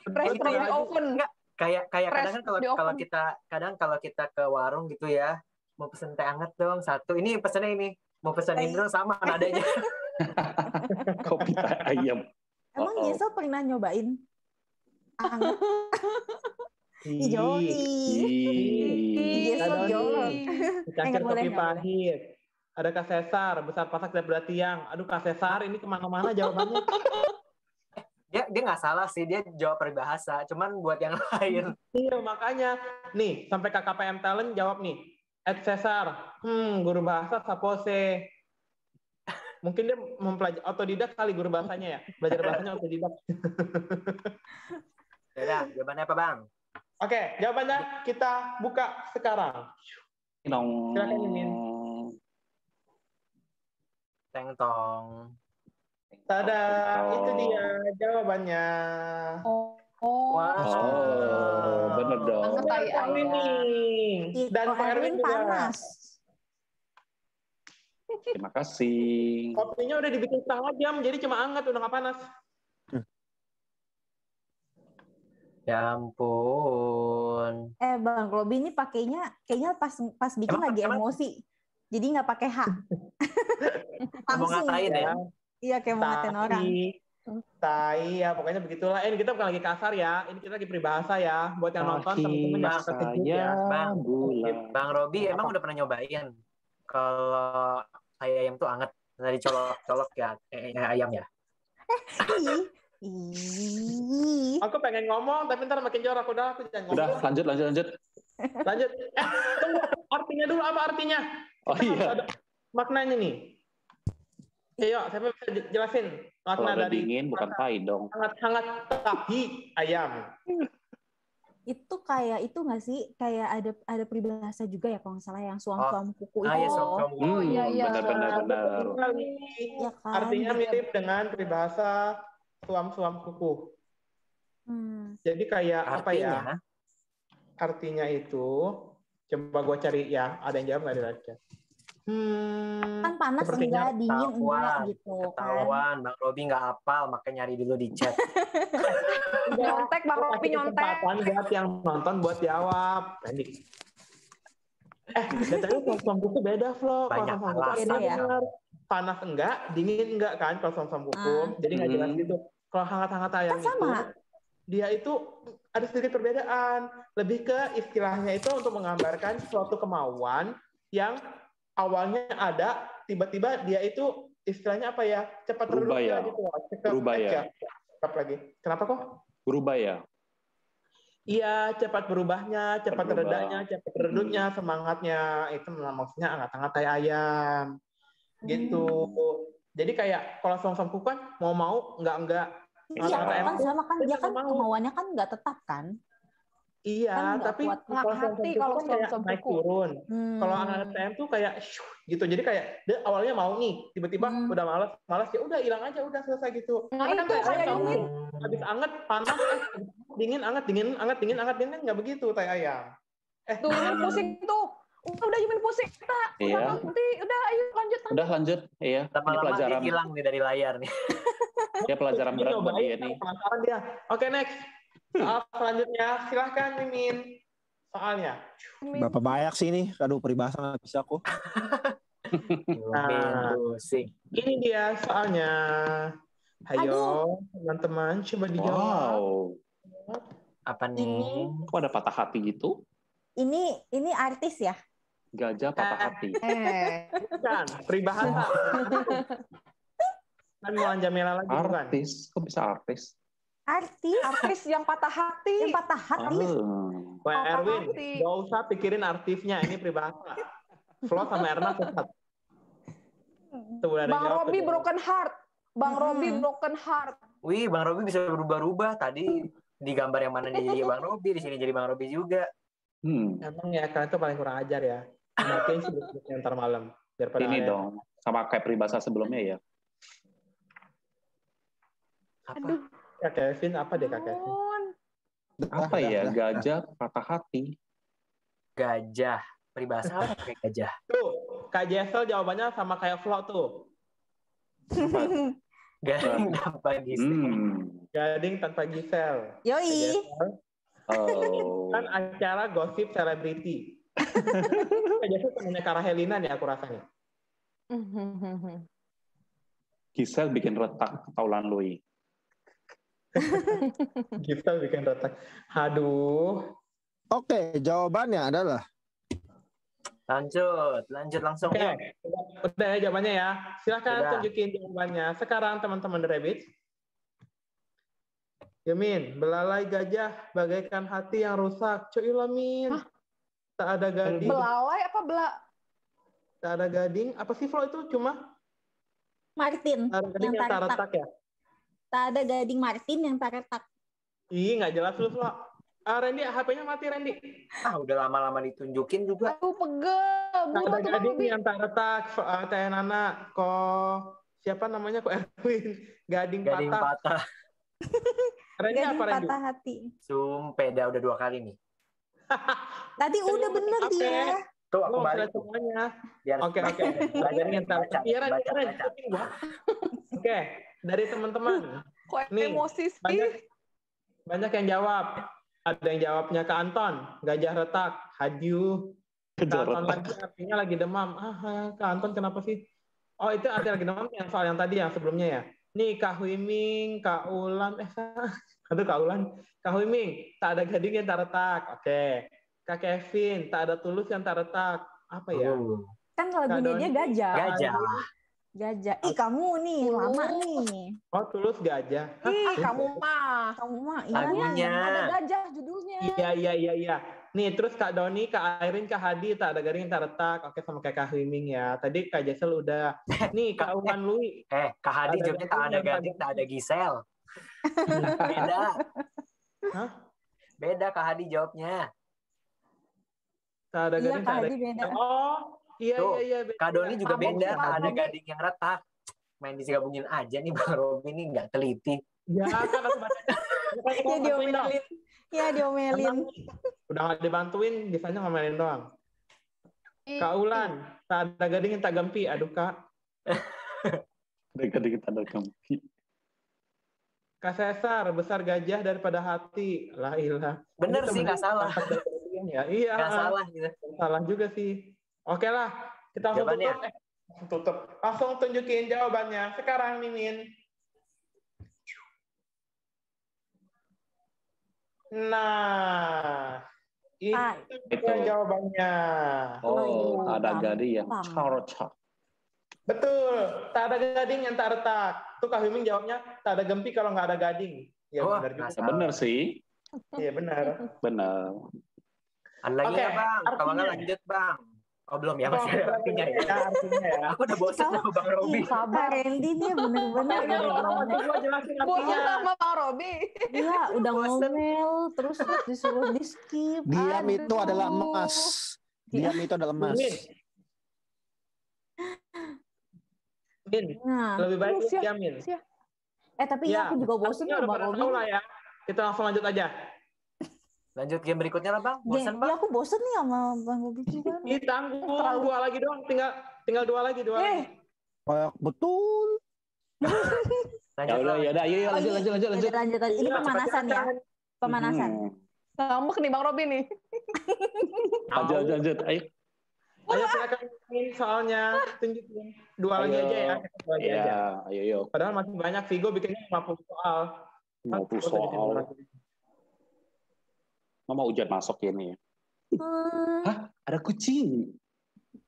Fresh from the oven. Kayak Fresh kadang kan di oven. kalau kita ke warung gitu ya, mau pesen teh hangat dong satu. Ini pesennya ini. Mau pesen ini dong sama nadanya. Kopi ayam. Emang Oh, oh. Jesel pernah nyobain? Anget. Ih, Joli. Jesel Ada joli. nih. Cangkir Nggak boleh, kopi nggak pahit. Ada Kak Cesar, besar pasak dan berat tiang. Aduh Kak Cesar, ini kemana-mana jawabannya. Dia nggak salah sih, dia jawab peribahasa. Cuman buat yang lain. Iya, makanya. Nih, sampai KKPM Talent jawab nih. Ed Cesar, guru bahasa Sapose. Mungkin dia mempelajari otodidak kali guru bahasanya ya. Belajar bahasanya otodidak. Ya, jawabannya apa Bang? Oke, jawabannya kita buka sekarang. Nong. Silakan, Mimin. Teng tong. Tada, itu dia jawabannya. Oh. Wah. Oh, bener dong. Hangat tai Kak ayam. Wiming. Dan Kok Kak Erwin juga. panas. Terima kasih. Kopinya udah dibikin setengah jam, jadi cuma hangat, udah nggak panas. Ya ampun. Bang Robi ini pakainya kayaknya pas bikin Emang- lagi emang- emosi. Jadi nggak pakai H. Mau Langsung. ngatain ya? Iya, kayak mau ngatain orang. Tai ya, pokoknya begitulah. Ini kita bukan lagi kasar ya, ini kita lagi peribahasa ya. Buat yang nonton, teman-teman jangan terkejut ya. Bang Robi emang udah pernah nyobain kalau ayam tuh anget, dari colok-colok ya ayam ya? Aku pengen ngomong, tapi ntar makin jorok. Udah, aku jangan ngomong. Udah, lanjut. Lanjut. Tunggu, artinya dulu apa artinya? Oh iya. Ada maknanya nih. Ayo, siapa bisa jelasin makna Kalau dari dingin bukan pai dong. hangat-hangat tapi ayam. Itu kayak itu nggak sih? Kayak ada peribahasa juga ya kalau nggak salah yang suam-suam kuku itu. Iya, suam-suam kuku. Iya. Benar. Ya kan? Artinya mirip dengan peribahasa suam-suam kuku. Jadi kayak apa ya? Artinya itu, coba gue cari ya. Ada yang jawab nggak di live chat? Kan panas enggak, dingin enggak gitu kan. Ketahuan, Bang Robi nggak hafal, makanya nyari dulu di chat. Nyontek, Bang Robi nyontek. Kesempatan buat yang nonton buat jawab. Randy. Tadi suam-suam kuku beda, Flo. Banyak beda ya. Panas enggak, dingin enggak kan kalau suam-suam kuku. Jadi nggak jelas gitu. Kalau hangat-hangat ayam Kan sama. itu, dia itu ada sedikit perbedaan. Lebih ke istilahnya itu untuk menggambarkan suatu kemauan yang awalnya ada, tiba-tiba dia itu istilahnya apa ya? Cepat Berubah redup ya. gitu. Berubah ya. Cepat lagi. Kenapa kok? Berubah ya. Iya, cepat berubahnya, cepat Berubah. redanya, cepat redupnya, semangatnya. Itu maksudnya hangat-hangat kayak ayam. Gitu. Jadi kayak kalau suam-suam kuku kan mau enggak. Iya, kan sama kan dia kan kemauannya kan nggak tetap kan. Iya, Kan tapi Ngap hati kalau kayak suam-suam naik kuku. turun. Kalau anak TM tuh kayak gitu. Jadi kayak dia awalnya mau nih, tiba-tiba udah malas ya udah hilang aja, udah selesai gitu. Nah, Karena itu kayak ayam Yumin. habis anget, panas, dingin, anget, dingin kan nggak begitu tai ayam. Tuh, Yumin pusing tuh. Udah Yumin pusing. Iya. Udah, ayo lanjut. Udah lanjut. Iya. Ini Lama-lama pelajaran. dia hilang nih dari layar nih. Ya pelajaran berat buat dia nih. Penasaran dia. Oke, next. Soal selanjutnya, silahkan Mimin. Soalnya. Bapak banyak sih ini. Aduh, peribahasa nggak bisa aku. Pusing. Ini dia soalnya. Ayo, teman-teman, coba dijawab. Wow. Apa nih? Kok ada patah hati gitu? Ini artis ya? Gajah patah hati. Bukan, peribahasa. Kan Mulan Jamila lagi bukan? Artis, kok bisa artis? Artis yang patah hati. Yang patah hati. Pak Erwin, hati. gak usah pikirin artisnya, ini peribahasa. Flo sama Erna sesat. Bang Robi broken heart. Bang Robi broken heart. Wih, Bang Robi bisa berubah-ubah. Tadi di gambar yang mana jadi Bang Robi, di sini jadi Bang Robi juga. Emang ya, kalian tuh paling kurang ajar ya. Makin sibuk ntar malam. Ini dong, sama kayak peribahasa sebelumnya ya. Apa? Kak Kevin, apa deh Kak Kevin? Apa ya? Gajah patah hati. Gajah. Peribahasa apa kayak gajah? Tuh, Kak Jessel jawabannya sama kayak Flo tuh. Gading tanpa Gisel. Gading tanpa Gisel. Yoi. Oh. Kan acara gosip selebriti. Kak Jessel temennya Kara Helina nih aku rasanya. Gisel bikin retak Taulan Lui. Gisel bikin retak. Aduh. Oke, jawabannya adalah Lanjut langsung. Oke, udah ya jawabannya ya. Silakan Udah. tunjukin jawabannya. Sekarang teman-teman The Rabbit. Yamin, belalai gajah bagaikan hati yang rusak. Coilah Min. Tak ada gading. Belalai apa Tak ada gading. Apa sih Flo itu cuma? Martin. Tak ada gading yang tak retak ya? Tak ada gading Martin yang tak retak. Ih, nggak jelas lu Flo. Randy, HP-nya mati Randy. Udah lama-lama ditunjukin juga. Aduh, pegel. Tak ada Buruan tuh Bang gading Robi. yang tak retak. Teh Nana, kok siapa namanya kok Erwin? Gading patah. Randy Gading apa Randy? patah hati. Sumpeda udah 2 kali nih. Tadi udah bener Oke. dia. Tuh aku Lo balik. sudah semuanya. Biar Oke. Gading yang tak retak. Iya Randy, baca. Oke, dari teman-teman. Kok Nih, emosi sih? Banyak yang jawab. Ada yang jawabnya ke Anton, gajah retak, hadiu. Ke Gajah Anton retak. lagi artinya lagi demam. Ke Anton kenapa sih? Oh, itu arti lagi nama yang soal yang tadi yang sebelumnya ya. Nih Kak Huiming, Kak Ulan, aduh Kak Ulan, Kak Huiming, tak ada gading yang tak retak. Oke. Kak Kevin, tak ada tulus yang tak retak. Apa ya? Kan lagunya dia gajah. Gajah. Ih, kamu nih lama nih. Oh, tulus gajah. Ih, kamu mah. Lagunya. Ada gajah judulnya. Iya. Nih, terus Kak Doni, Kak Airin, Kak Hadi, tak ada gading yang tak retak. Oke, sama kayak Kak Huiming ya. Tadi Kak Jesel udah. Nih, Kak Ulan Lui. Kak Hadi jawabnya tak ada gading, tak ada Gisel. Beda. Hah? Beda Kak Hadi jawabnya. Tak ada gading, tak ada Hadi beda. Oh, iya. Kak Doni juga Mabok beda, ya, tak ada Robi. gading yang retak. Main digabungin aja nih Bang Robi ini nggak teliti. Ya kan aku baca. Ya diomelin. Ya diomelin. Udah nggak dibantuin, biasanya ngomelin doang. Kak Ulan, tak ada gading yang tak gempi. Aduh Kak. Ada gading tak ada gempi. Kak Cesar, besar gajah daripada hati. Lah ilah. Bener sih, nggak salah. Ya, iya. Nggak salah gitu. Salah juga sih. Oke lah, kita langsung Jawabannya? tutup. Langsung tunjukin jawabannya. Sekarang Mimin. Nah, itu jawabannya. Oh, tak ada gading yang corocok. Betul, tak ada gading yang tak retak. Tuh Kak Huiming jawabnya, tak ada gempi kalau nggak ada gading. Ya Oh, benar juga. Bener sih. Iya benar. Bener. Ada lagi Oke, ya Bang? Kalau nggak artinya. lanjut Bang. Oh belum ya, masih ada artinya ya. Ya, artinya ya. Aku udah bosan sama Bang Robi. Sabar Randy nih bener-bener. Gua jelasin Bosan artinya. sama Pak Robi. Iya, udah Bosen. ngomel terus disuruh di skip. Diam itu Aduh. adalah emas. Diam itu adalah emas. Min, Nah, lebih baik Terus ya. diamin. tapi Ya, aku juga bosen artinya loh udah Bang pada Robi. tahu lah ya. Kita langsung lanjut aja. Lanjut game berikutnya lah Bang. Bosan Ya, Bang. aku bosen nih sama Bang Robi juga. Ih, tanggung. Dua lagi doang. Tinggal dua lagi. Betul. Ya udah, ayo lanjut. Lanjut. Ini pemanasan ya. Pemanasan. Ngambek nih Bang Robi nih. Lanjut. Ayo. Ayo silakan soalnya tunjukin. Dua lagi aja ya. Dua lagi aja. Iya, ayo. Padahal masih banyak sih. Gue bikinnya 50 soal. 50 soal. Mau hujan masuk ini. Hah? Ada kucing.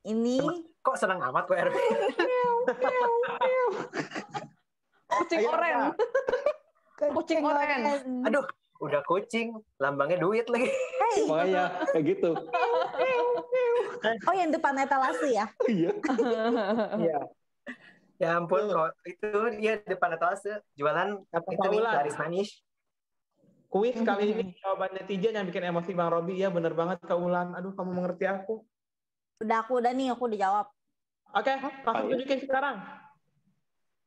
Ini Kok senang amat kok Erwin? Kucing Ayo, oren. Kak. Kucing oren. Aduh, udah kucing, lambangnya duit lagi. Makanya kayak gitu. Oh, yang depan etalase ya? Iya. Iya. Ya ampun, kok itu dia depan etalase jualan Kata itu nih, Paula. laris manis. Kuis kali ini jawaban netizen yang bikin emosi Bang Robi. Ya bener banget Kak Ulan. Aduh, kamu mengerti aku. Aku udah dijawab. Oke, langsung tunjukin sekarang.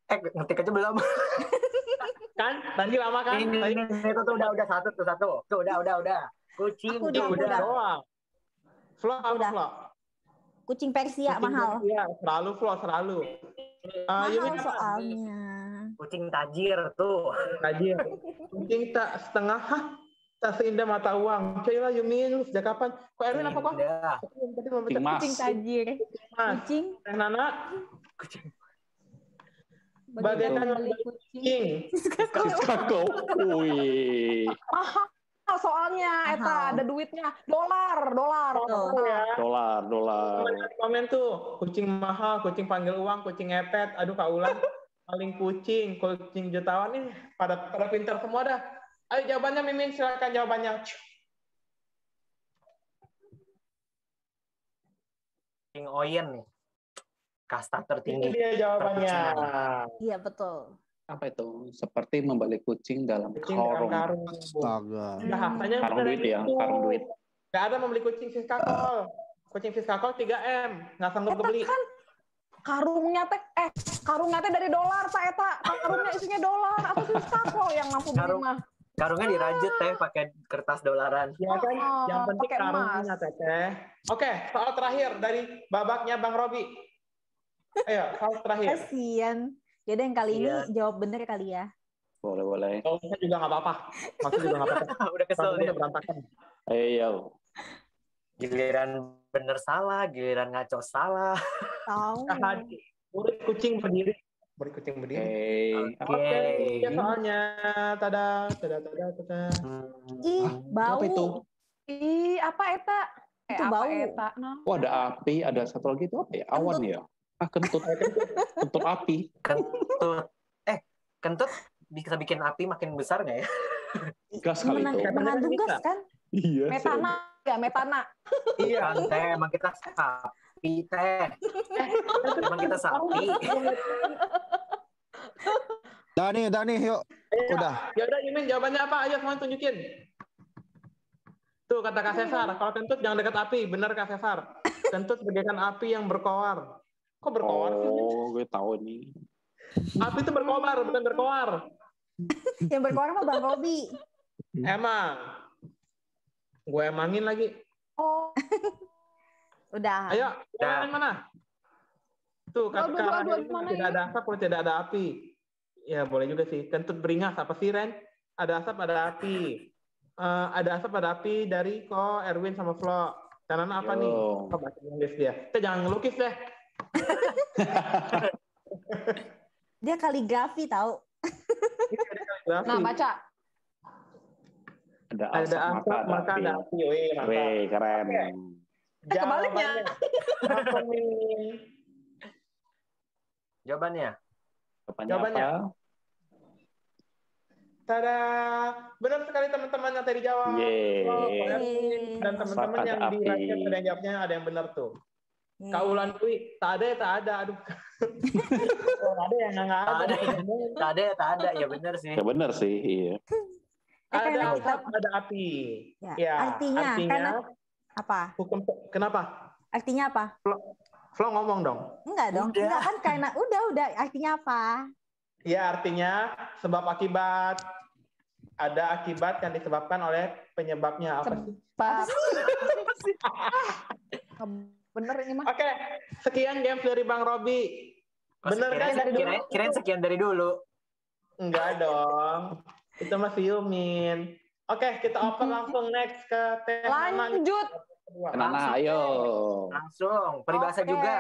Ngetik aja belum. Kan? Tadi lama kan? Ini tuh udah satu. Tuh udah. Kucing Aku tuh udah. udah. Doang. Flow apa Udah. flow? Kucing Persia mahal. Iya, selalu flow, selalu. Mahal Yumin apa? soalnya. Kucing tajir tuh. Tajir. Kucing tak setengah, tak seindah mata uang. Coba Yumin, lu sejak kapan? Kok Erwin apa kok? Udah. Tadi mau Kucing mas. Kucing tajir. Mas. Kucing. Teh Nana, Kucing. bagaikan beli kucing. Siskako. Wih. Mahal soalnya, eta ada duitnya. Dolar. Tuh. Ya. Dolar. Komen tuh, kucing mahal, kucing panggil uang, kucing ngepet. Aduh Kak Ulan, paling kucing jutawan nih pada pintar semua dah. Ayo jawabannya Mimin, silakan jawabannya. Kucing Oyen nih. Kasta Ini tertinggi. dia jawabannya. Iya, betul. Apa itu? Seperti membalik kucing dalam Kucing dalam karung. karung. Astaga. Bahasanya Karung duit ya, karung duit. Gak ada membeli kucing fiskakol. Kucing fiskakol 3M, nggak sanggup kebeli. Kan karungnya teh dari dolar tak eta. Karungnya isinya dolar atau fiskakol yang mampu beli Karung. mah. Karungnya dirajut teh pakai kertas dolaran. Ya kan, yang penting pakai karungnya emas. teteh. Oke, soal terakhir dari babaknya Bang Robi. Ayo, soal terakhir. Kasian. Yaudah yang kali ini Iya. jawab bener kali ya. Boleh. Oh, saya juga nggak apa-apa. Maksudnya juga nggak apa-apa. Udah kesel Soalnya dia. udah berantakan. Ayo. Giliran bener salah, giliran ngaco salah. Tahu. Kak Hadi, Murid kucing berdiri. Murid kucing berdiri. Oke, ya soalnya. Tada. Ih, bau. Apa itu? Ih, apa eta? Itu Apa bau. eta? Nah. Oh, ada api, ada satu lagi itu apa ya? Awan ya? Kentut. Kentut api. Kentut bisa bikin api makin besar nggak ya? Gas kali itu. Mengandung gas kan? Iya. Metana. Iya. Kan teh, emang kita sapi teh. Emang kita sapi. Dah nih, yuk. Udah. Ya udah, Yumin, jawabannya apa? Ayo semuanya tunjukin. Tuh kata Kak Cesar, kalau kentut jangan dekat api. Benar Kak Cesar. Kentut bagaikan api yang berkoar. Kok berkoar sih? Oh, gue tahu nih. Api itu berkobar, bukan berkoar. Yang berkoar mah Bang Robi. Emang. Gue emangin lagi. Oh. Udah. Ayo, yang mana? Tuh, kata Kak mana tidak ada asap kalau tidak ada api. Ya, boleh juga sih. Kentut beringas, apa sih, Ren? Ada asap, ada api. Ada asap, ada api dari Ko, Erwin, sama Flo. Kanan apa nih? Kok baca Inggris dia? Kita jangan ngelukis deh. Dia kaligrafi tahu. Nah, baca. Ada Ada asap, asap, maka ada api. Wih, mantap. Wih, keren. Kebaliknya. Jawabannya. Jawabannya apa? Tada! Benar sekali teman-teman yang tadi jawab. Yeay. Dan teman-teman yang di live ada yang jawabnya, ada yang benar tuh. Kak Ulan Dwi, tak ada. Aduh. Ada yang nggak ada. Tak ada. Ya benar sih. Ya benar sih, iya. Ada asap, ada api. Ya, artinya karena apa? Hukum kenapa? Artinya apa? Flo ngomong dong. Enggak dong. Udah. Enggak kan karena udah artinya apa? Ya, artinya sebab akibat. Ada akibat yang disebabkan oleh penyebabnya apa sih? Bener ini mah. Oke, sekian games dari Bang Robi. Bener kan? Kirain sekian dari dulu. Enggak dong. Itu masih Yumin. Oke, kita open langsung next ke tema. Lanjut. Nana, ayo. Langsung. Peribahasa juga.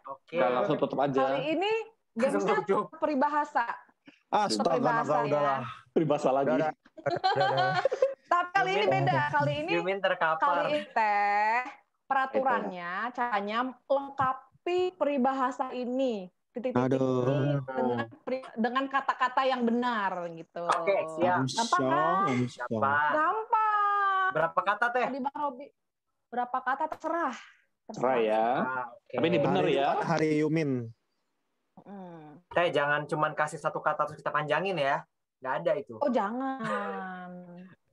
Oke. Udah, langsung tutup aja. Kali ini gamesnya peribahasa. Astaga, udahlah. Peribahasa lagi. Tapi kali ini beda. Kali ini Yumin terkapar. teh peraturannya caranya lengkapi peribahasa ini. Titik-titik ini dengan kata-kata yang benar gitu. Oke, siap. Gampang kan? Gampang. Berapa kata teh? Tadi Bang Robi. Berapa kata terserah. Terserah ya. Okay. Tapi ini benar ya. Hari Yumin. Teh jangan cuman kasih satu kata terus kita panjangin ya. Nggak ada itu. Oh jangan.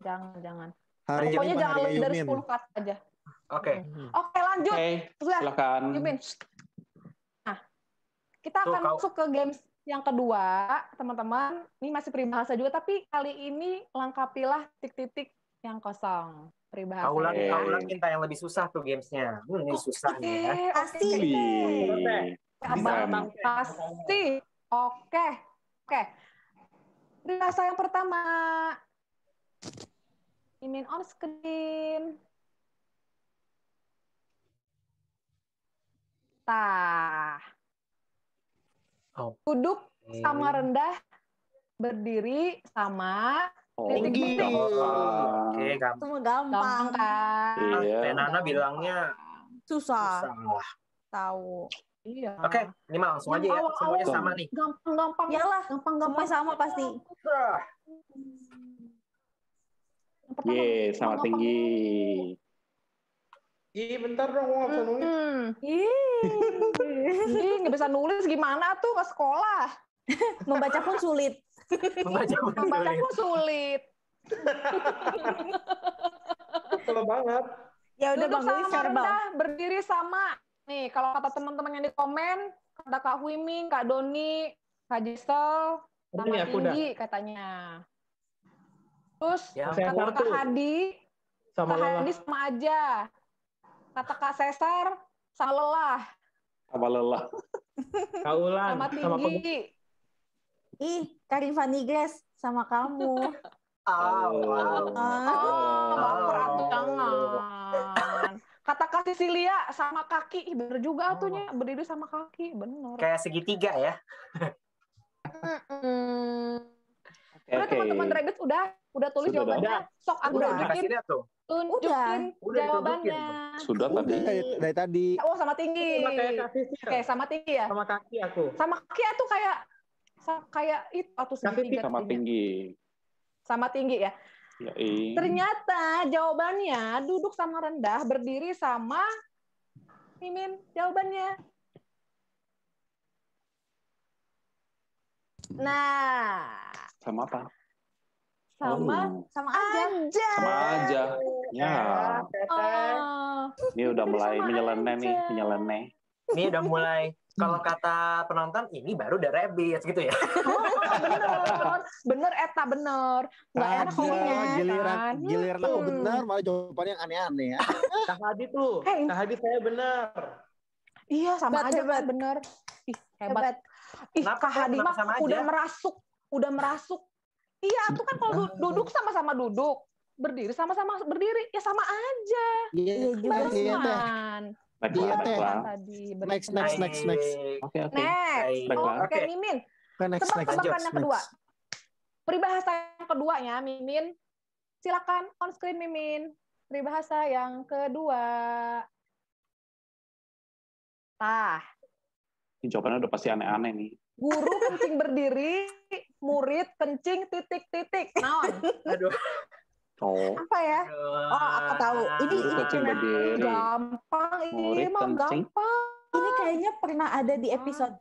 Jangan. Hari Pokoknya ini jangan hari lebih dari Yumin. 10 kata aja. Oke. Oke, lanjut. Oke, silakan. Yumin. Nah, kita akan masuk ke games yang kedua, teman-teman. Ini masih peribahasa juga, tapi kali ini lengkapilah titik-titik yang kosong. Peribahasa. Kaulan minta yang lebih susah tuh gamesnya. Ini susah nih ya. Pasti. Pasti. Oke. Peribahasa yang pertama. Imin on screen. Duduk sama rendah, berdiri sama tinggi. Oke, gampang. Semua gampang kan? Iya. Nana bilangnya susah. Tahu. Iya. Oke, ini mah langsung aja ya. Semuanya sama nih. Gampang. Iyalah, semua sama pasti. Sama tinggi. Ih, bentar dong, gue nggak bisa nulis. Nggak bisa nulis gimana tuh ke sekolah? Membaca pun sulit. Membaca pun sulit. Kalau banget. Ya udah Bang Luis verbal. Berdiri sama. Nih, kalau kata teman-teman yang di komen, kata Kak Huiming, Kak Doni, Kak Gisel, sama tinggi katanya. Terus kata Kak Hadi, Kak Hadi sama aja. Kata Kak Cesar, sama lelah. Sama lelah. Kak Ulan, sama tinggi. Ih, Karin Vanigres sama kamu. Baper atuh jangan. Kata Kak Sisilia sama kaki, bener juga atunya, berdiri sama kaki, bener. Kayak segitiga ya. Udah teman-teman Rebex udah tulis Sudah, jawabannya. Sok aku Udah bikin. dikasih lihat tuh. Tunjukin Udah jawabannya. Sudah tadi. Dari tadi. Oh, sama tinggi. Oke, sama tinggi ya. Sama kaki aku. Sama kaki itu kayak itu atau segitiga. Sama tinggi. Sama tinggi ya. Yoi. Ternyata jawabannya duduk sama rendah, berdiri sama Mimin. Jawabannya. Nah. Sama apa? Sama aja. Sama aja. Ya. Ini udah mulai menyeleneh. Ini udah mulai. Kalau kata penonton, ini baru The Rabbits gitu ya. Bener Eta, bener. Nggak enak ngomongnya. Giliran aku benar, malah jawabannya yang aneh-aneh ya. Kak Hadi tuh. Kak Hadi saya benar. Iya, sama aja kan bener. Ih, hebat. Ih, Kak Hadi mah udah merasuk. Iya, tuh kan kalau duduk sama-sama duduk, berdiri sama-sama berdiri, ya sama aja. Iya juga sih ya teh. Next. Oke, Mimin. Tebak-tebakan yang kedua. Peribahasa yang keduanya, Mimin. Silakan on screen, Mimin. Peribahasa yang kedua. Ini jawabannya udah pasti aneh-aneh nih. Guru kencing berdiri, murid kencing titik-titik. Naon? Aduh. Oh. Apa ya? Oh, aku tahu. Ini gampang. Ini mah gampang. Ini kayaknya pernah ada di episode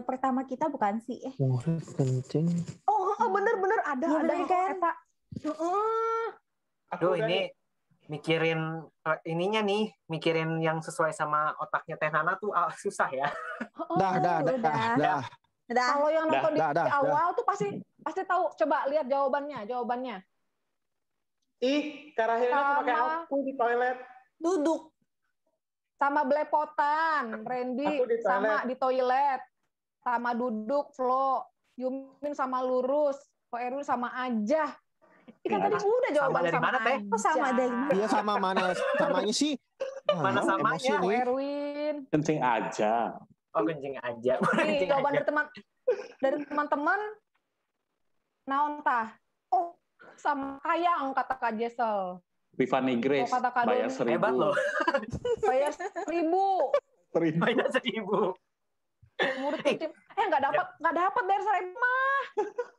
pertama kita bukan sih? Murid kencing. Oh, bener-bener ada kan? Aduh, ini mikirin ininya nih, mikirin yang sesuai sama otaknya Teh Nana tuh susah ya. Dah. Kalau yang nonton di awal tuh pasti tahu. Coba lihat jawabannya. Ih, Karahina pakai aku di toilet. Duduk. Sama belepotan, Randy sama di toilet. Sama duduk, Flo. Yumin sama lurus. Ko Erwin sama aja. Kan tadi udah jawaban sama mana, Teh? Oh, sama dari mana? Iya, sama mana? Samanya sih. Mana samanya? Ko Erwin. Kencing aja. Oh, kencing aja. Nih, jawaban dari teman-teman. Naon tah? Oh, sama kayang kata Kak Jesel. Tiffany Grace bayar 1.000. Hebat loh. Bayar 1.000. Bayar 1.000. Murid kencing. Nggak dapat bayar 1.000 mah.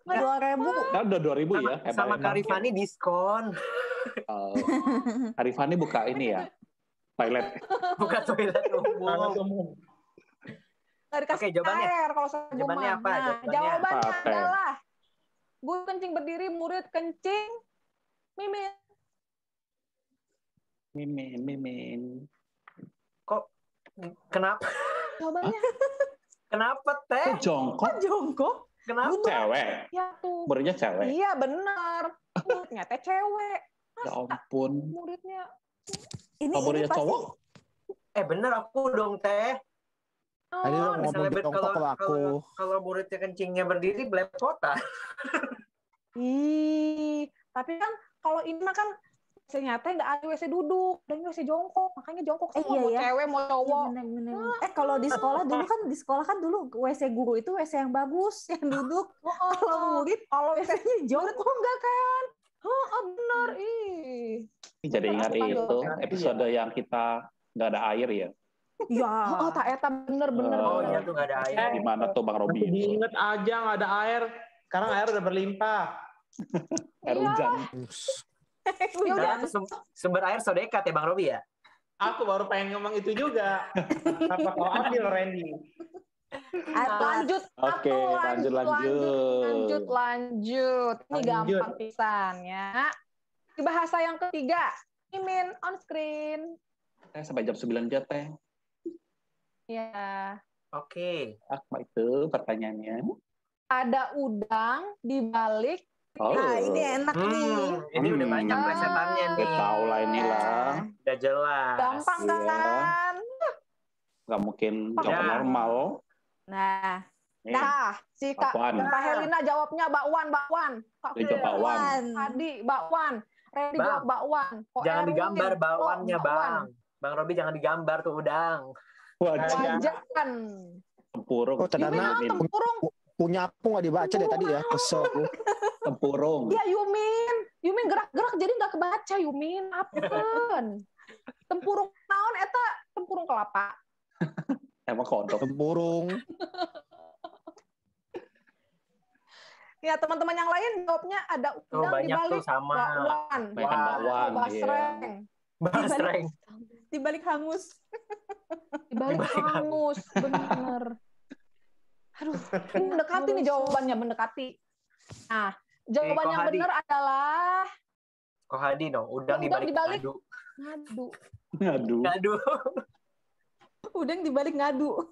2.000. Kan udah 2.000 ya. Sama Kak Rifani diskon. Kak Rifani buka ini ya. Toilet. Buka toilet umum. Oke, jawabannya. Kalau jawabannya apa? Jawabannya adalah guru kencing berdiri, murid kencing, Mimin. Kok kenapa? Jawabannya. Kenapa, Teh? Jongkok? Kenapa? Cewek. Ya tuh. Muridnya cewek. Iya, benar. Muridnya Teh cewek. Ya ampun. Muridnya. Ini muridnya pasti cowok? Bener aku dong, Teh. Tadi udah ngomong jongkok kalau aku. Kalau muridnya kencingnya berdiri, belepotan. Tapi kan kalau ini mah kan ternyata nggak ada WC duduk, dan WC jongkok, makanya jongkok semua, mau cewek mau cowok. Bener. Kalau di sekolah kan dulu WC guru itu WC yang bagus, yang duduk. Kalau murid, kalau WC-nya jongkok enggak kan? Bener. Ini jadi ingat itu episode yang kita nggak ada air ya. Ya. Tak eta bener. Oh iya tuh nggak ada air. Gimana tuh Bang Robi? Diinget aja nggak ada air. Sekarang air udah berlimpah. Air hujan. Ya sumber air so dekat ya Bang Robi ya? Aku baru pengen ngomong itu juga. Apa kau ambil, Randy? Lanjut. Oke, lanjut. Ini gampang pisan ya. Di bahasa yang ketiga, Mimin on screen. Sampai jam 9 aja, Teh. Ya. Oke. Apa itu pertanyaannya? Ada udang di balik. Nah, ini enak nih. Ini udah banyak plesetannya nih. Udah tahu lah inilah. Udah jelas. Gampang kan? Nggak mungkin jawaban normal. Nah, si Kak Helena jawabnya bakwan. Dia jawab bakwan. Adi bakwan. Randy jawab bakwan. Jangan digambar bakwannya, Bang. Bang Robi jangan digambar tuh udang. Wajan. Tempurung. Oh, ternyata tempurung. Punya aku nggak dibaca deh tadi ya. Kesel aku. Tempurung. Iya Yumin gerak-gerak jadi nggak kebaca Yumin. Apaan? Tempurung naon eta? Tempurung kelapa. Emang kodok. Tempurung. Ya teman-teman yang lain jawabnya ada udang di balik bakwan. Bakwan. Basreng. Di balik hangus. Di balik hangus, bener. Aduh, ini mendekati nih jawabannya, mendekati. Nah, jawaban yang benar adalah Kohadi no, udang di balik ngadu. Udang di balik ngadu.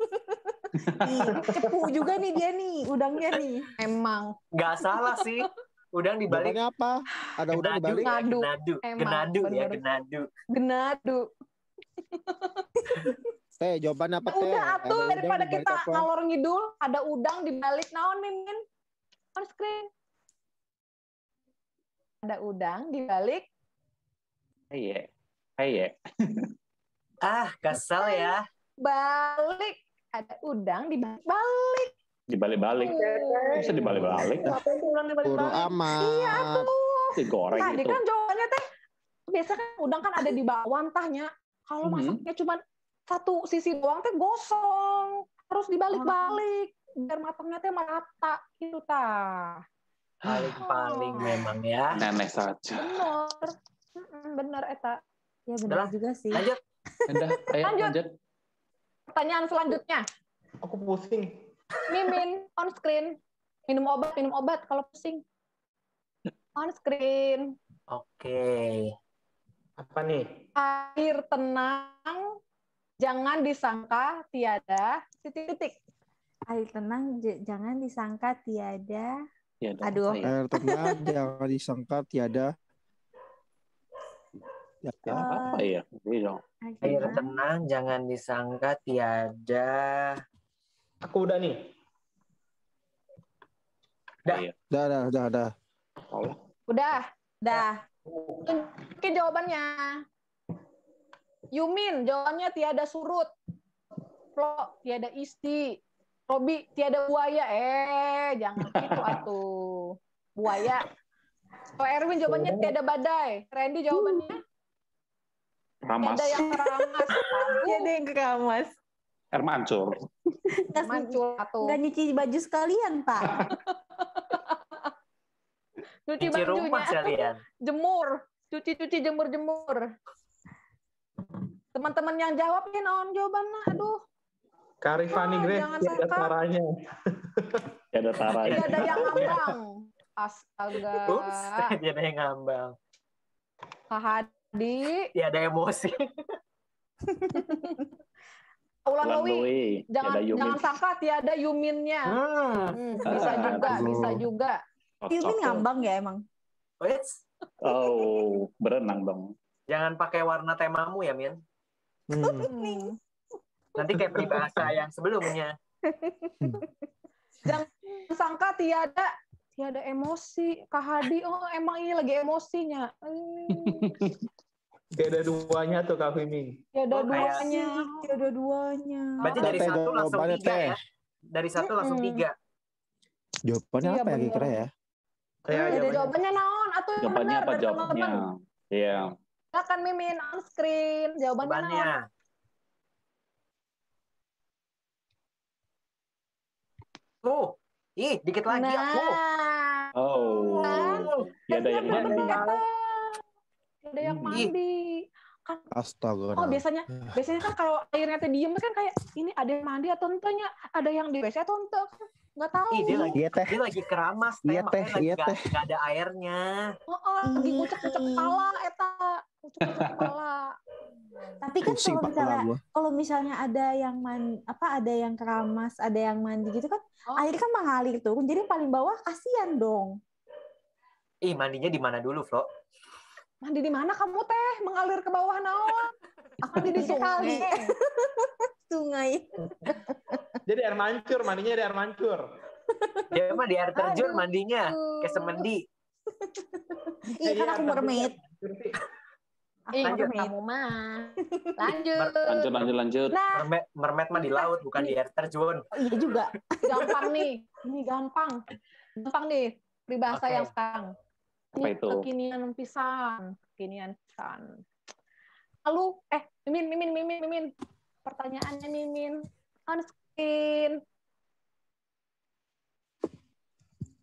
Nih, cepu juga nih dia nih, udangnya nih. Emang. Nggak salah sih. Udang di balik. Jawabannya apa? Ada udang di balik? Genadu. Teh, jawabannya apa teh? Udah atuh daripada kita ngalor ngidul, ada udang di balik naon Mimin? On screen. Ada udang di balik. Iya. Kesel ya. Balik. Ada udang di balik. Dibalik-balik. Bisa dibalik-balik. Buru amat. Iya tuh. Digoreng tadi itu. Kan jawabannya teh biasa kan udang kan ada di bawah tahnya. Kalau masaknya cuma satu sisi doang teh gosong. Harus dibalik-balik biar matangnya teh merata gitu tah. Paling memang ya. Nenek saja. Bener eta. Ya benar juga sih. Lanjut. Lanjut. Pertanyaan selanjutnya. Aku pusing. Mimin on screen. Minum obat kalau pusing. On screen. Oke. Apa nih? Air tenang, jangan disangka tiada titik-titik. Air tenang, jangan disangka tiada. Aduh. Air tenang, jangan disangka tiada. Apa ya? Air tenang, jangan disangka tiada. Aku udah nih. Udah. Udah. Oke jawabannya. Yumin, jawabannya tiada surut. Flo, tiada isi. Robi, tiada buaya. Jangan gitu atuh. Buaya. Kalau Erwin jawabannya tiada badai. Randy jawabannya? Ramas. Tiada yang keramas. Tiada yang keramas. Air mancur. Mancur atuh. Nggak nyuci baju sekalian, Pak. Cuci rumah sekalian. Jemur. Cuci jemur. Teman-teman yang jawab ya naon jawabannya. Aduh. Karifani Grace tiada taranya. Tiada taranya. Tiada yang ngambang. Astaga. Tiada yang ngambang. Kak Hadi. Tiada emosi. Ulan Lewi. Jangan sangka tiada Yuminnya. Bisa juga. Yumin ngambang ya emang. Berenang dong. Jangan pakai warna temamu ya, Min. Nanti kayak peribahasa yang sebelumnya. Jangan sangka tiada emosi. Kak Hadi, emang ini lagi emosinya. Tiada duanya tuh Kak Fimi. Tiada duanya. Berarti dari satu langsung 3 ya? Dari 1 langsung 3. Jawabannya apa ya kira-kira ya? Jawabannya naon? Jawabannya apa jawabnya? Iya. Silakan Mimin on screen. Jawabannya naon? Dikit lagi aku. Tiada yang mandi. Ada yang mandi. Astaga. Biasanya kan kalau airnya teh diem kan kayak ini ada yang mandi atau entahnya, ada yang di WC atau entah. Nggak tahu. Dia lagi keramas teh, makanya nggak ada airnya. Lagi ngucek-ngucek kepala eta. Ngucek-ngucek kepala. Tapi kan kalau misalnya ada yang ada yang keramas, ada yang mandi gitu kan, air kan mengalir turun. Jadi paling bawah kasihan dong. Mandinya di mana dulu, Flo? Mandi di mana kamu teh? Mengalir ke bawah naon? Mandi di sungai. Sungai. Jadi air mancur, mandinya di air mancur. Dia mah di air terjun mandinya, kayak semendi. Iya kan aku mermaid. Lanjut. Kamu mah. Lanjut. Lanjut. Nah, mermaid mah di laut, bukan di air terjun. Oh, iya juga. Gampang nih. Ini gampang. Gampang nih. Peribahasa yang sekarang. Apa Ini itu? kekinian pisan. Lalu, Mimin. Pertanyaannya Mimin. On screen.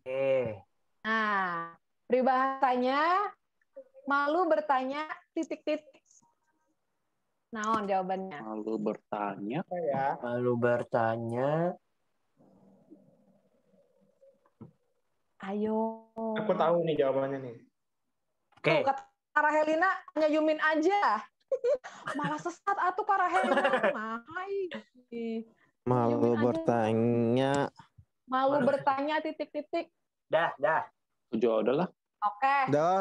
Oke. Nah, peribahasanya malu bertanya titik-titik. Naon jawabannya? Malu bertanya. Malu bertanya. Ayo. Aku tahu nih jawabannya nih. Oke. Kata Rahelina, hanya Yumin aja. Malah sesat atuh Kak Rahelina. Malu bertanya. Malu bertanya titik-titik. Dah. Tujuh adalah. Oke. Dah.